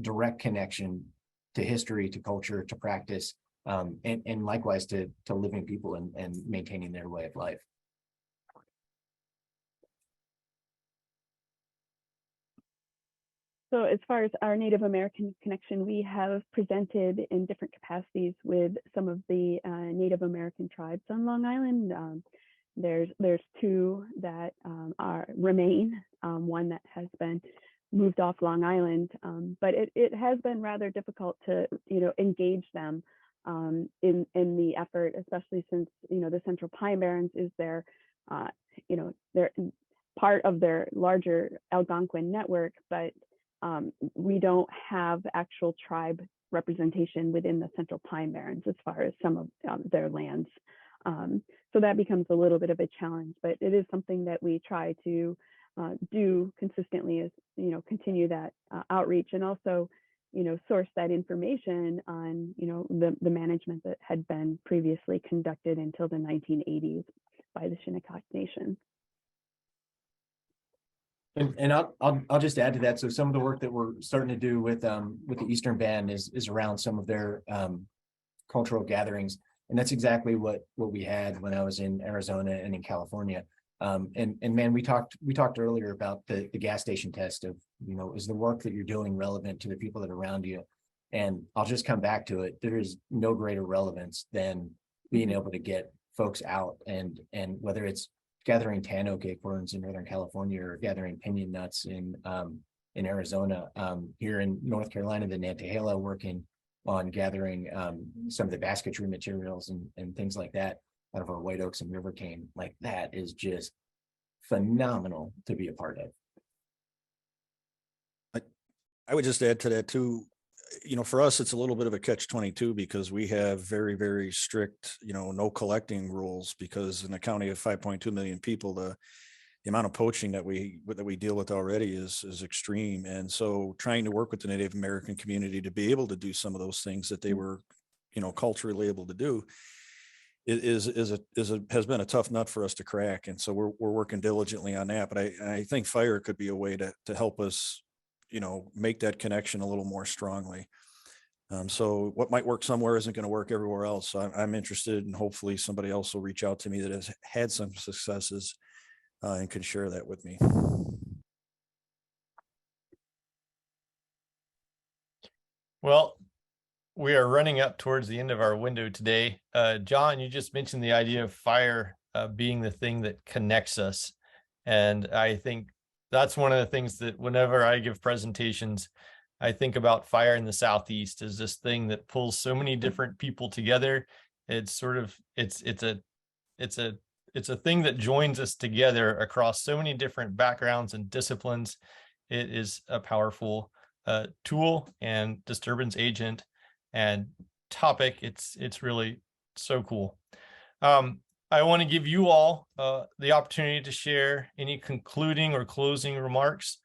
direct connection to history, to culture, to practice, and likewise to living people and maintaining their way of life. So as far as our Native American connection, we have presented in different capacities with some of the Native American tribes on Long Island. There's two that remain, one that has been moved off Long Island, but it has been rather difficult to engage them in the effort, especially since the Central Pine Barrens is their they're part of their larger Algonquin network, but we don't have actual tribe representation within the Central Pine Barrens as far as some of their lands. So that becomes a little bit of a challenge, but it is something that we try to do consistently, as continue that outreach, and also source that information on the management that had been previously conducted until the 1980s by the Shinnecock Nation. And I'll just add to that. So some of the work that we're starting to do with the Eastern Band is around some of their cultural gatherings, and that's exactly what we had when I was in Arizona and in California. And man, we talked earlier about the gas station test of is the work that you're doing relevant to the people that are around you? And I'll just come back to it. There is no greater relevance than being able to get folks out and whether it's gathering tan oak acorns in Northern California or gathering pinyon nuts in Arizona, here in North Carolina, the Nantahala working on gathering some of the basketry materials and things like that out of our white oaks and river cane. Like, that is just phenomenal to be a part of. I would just add to that too, for us, it's a little bit of a catch-22 because we have very, very strict, no collecting rules, because in a county of 5.2 million people, the amount of poaching that we deal with already is extreme. And so trying to work with the Native American community to be able to do some of those things that they were, culturally able to do has been a tough nut for us to crack. And so we're working diligently on that. But I think fire could be a way to help us, make that connection a little more strongly. So what might work somewhere isn't going to work everywhere else. So I'm interested, and hopefully somebody else will reach out to me that has had some successes and can share that with me. Well, we are running up towards the end of our window today. John, you just mentioned the idea of fire being the thing that connects us. And I think that's one of the things that whenever I give presentations, I think about fire in the Southeast as this thing that pulls so many different people together. It's sort of, it's a thing that joins us together across so many different backgrounds and disciplines. It is a powerful tool and disturbance agent and topic. It's really so cool. I want to give you all the opportunity to share any concluding or closing remarks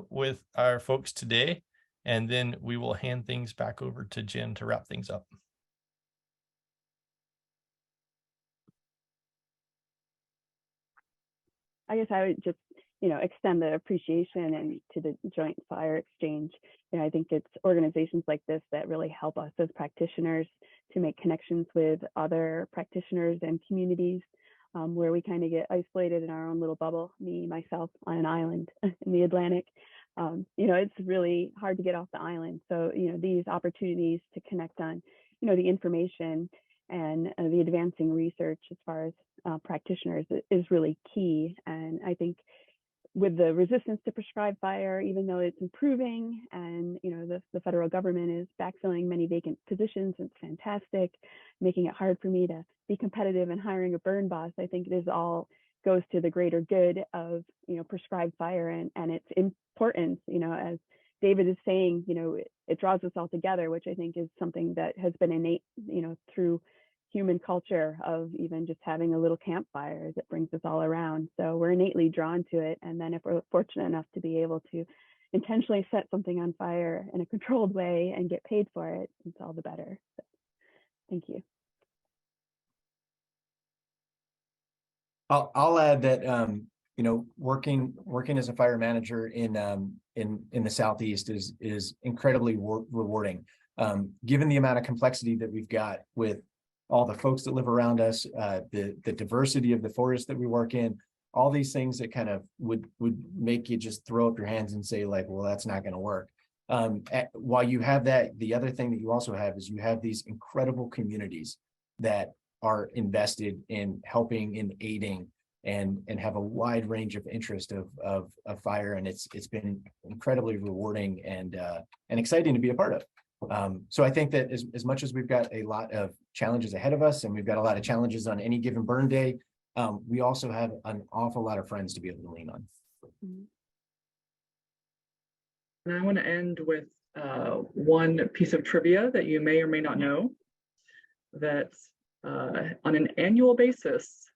with our folks today, and then we will hand things back over to Jen to wrap things up. I guess I would just, extend the appreciation and to the Joint Fire Exchange. I think it's organizations like this that really help us as practitioners to make connections with other practitioners and communities, where we kind of get isolated in our own little bubble, myself on an island in the Atlantic. It's really hard to get off the island. So, these opportunities to connect on, the information and the advancing research as far as practitioners is really key. And I think with the resistance to prescribed fire, even though it's improving and, the federal government is backfilling many vacant positions, it's fantastic, making it hard for me to be competitive and hiring a burn boss. I think this all goes to the greater good of, prescribed fire and its importance, as David is saying, it draws us all together, which I think is something that has been innate, through human culture of even just having a little campfire that brings us all around. So we're innately drawn to it. And then if we're fortunate enough to be able to intentionally set something on fire in a controlled way and get paid for it, it's all the better. So, thank you. I'll add that you know, working as a fire manager in the Southeast is incredibly rewarding. Given the amount of complexity that we've got with all the folks that live around us, the diversity of the forest that we work in, all these things that kind of would make you just throw up your hands and say like, well, that's not going to work. While you have that, the other thing that you also have is you have these incredible communities that are invested in helping and aiding and have a wide range of interest of fire, and it's been incredibly rewarding and exciting to be a part of. So I think that as much as we've got a lot of challenges ahead of us, and we've got a lot of challenges on any given burn day, we also have an awful lot of friends to be able to lean on. And I want to end with one piece of trivia that you may or may not know, that on an annual basis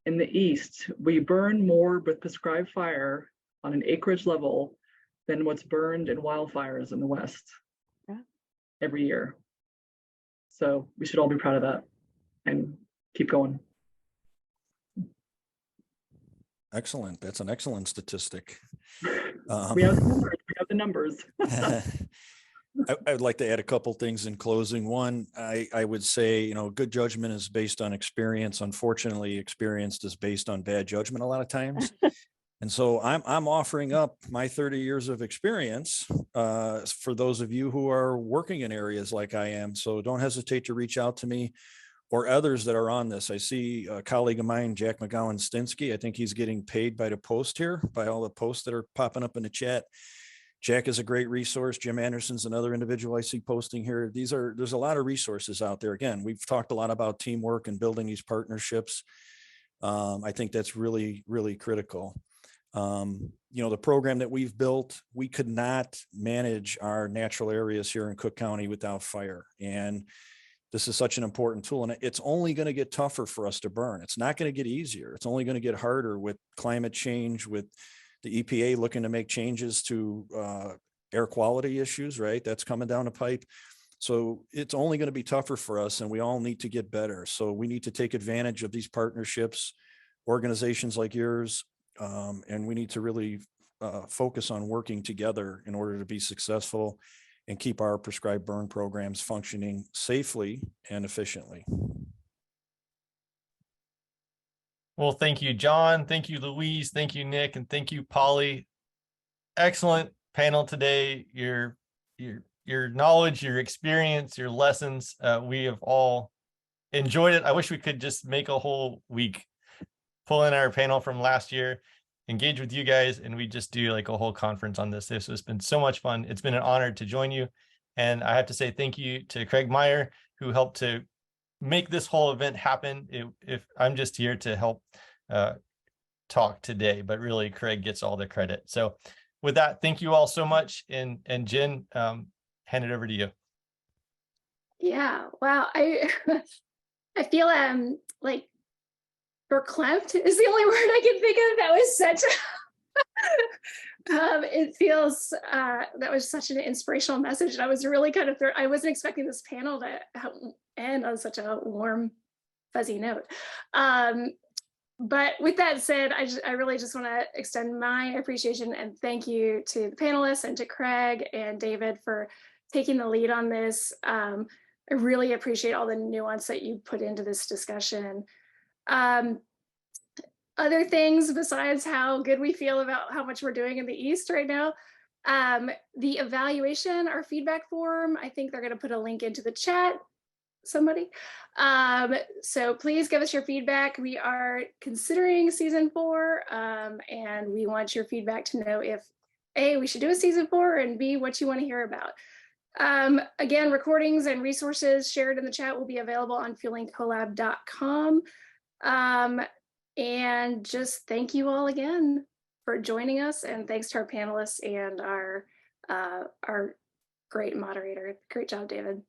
in the East, we burn more with prescribed fire on an acreage level than what's burned in wildfires in the West every year. So we should all be proud of that and keep going. Excellent. That's an excellent statistic. We have the numbers. We have the numbers. I would like to add a couple things in closing. One, I would say, you know, good judgment is based on experience. Unfortunately, experience is based on bad judgment a lot of times. And so I'm offering up my 30 years of experience for those of you who are working in areas like I am. So don't hesitate to reach out to me or others that are on this. I see a colleague of mine, Jack McGowan-Stinsky. I think he's getting paid by the post here, by all the posts that are popping up in the chat. Jack is a great resource. Jim Anderson's another individual I see posting here. There's a lot of resources out there. Again, we've talked a lot about teamwork and building these partnerships. I think that's really, really critical. You know, the program that we've built, we could not manage our natural areas here in Cook County without fire. And this is such an important tool, and it's only going to get tougher for us to burn. It's not going to get easier. It's only going to get harder with climate change, with the EPA looking to make changes to air quality issues, right? That's coming down the pipe. So it's only going to be tougher for us, and we all need to get better. So we need to take advantage of these partnerships, organizations like yours, and we need to really focus on working together in order to be successful and keep our prescribed burn programs functioning safely and efficiently. Well, thank you, John. Thank you, Louise. Thank you, Nick. And thank you, Polly. Excellent panel today. Your knowledge, your experience, your lessons, we have all enjoyed it. I wish we could just make a whole week, pull in our panel from last year, engage with you guys, and we just do like a whole conference on this. This has been so much fun. It's been an honor to join you. And I have to say thank you to Craig Meyer, who helped to make this whole event happen. If I'm just here to help talk today, but really Craig gets all the credit. So with that, thank you all so much. And Jen, hand it over to you. Yeah, wow. I feel like verklempt is the only word I can think of. That was such it feels that was such an inspirational message, and I was really kind of I wasn't expecting this panel to end on such a warm, fuzzy note. But with that said, I really just want to extend my appreciation and thank you to the panelists and to Craig and David for taking the lead on this. I really appreciate all the nuance that you put into this discussion. Other things besides how good we feel about how much we're doing in the East right now, the evaluation, our feedback form, I think they're going to put a link into the chat, somebody. So please give us your feedback. We are considering season 4, and we want your feedback to know if A, we should do a season 4, and B, what you want to hear about. Again, recordings and resources shared in the chat will be available on fuelingcollab.com. And just thank you all again for joining us, and thanks to our panelists and our great moderator. Great job, David.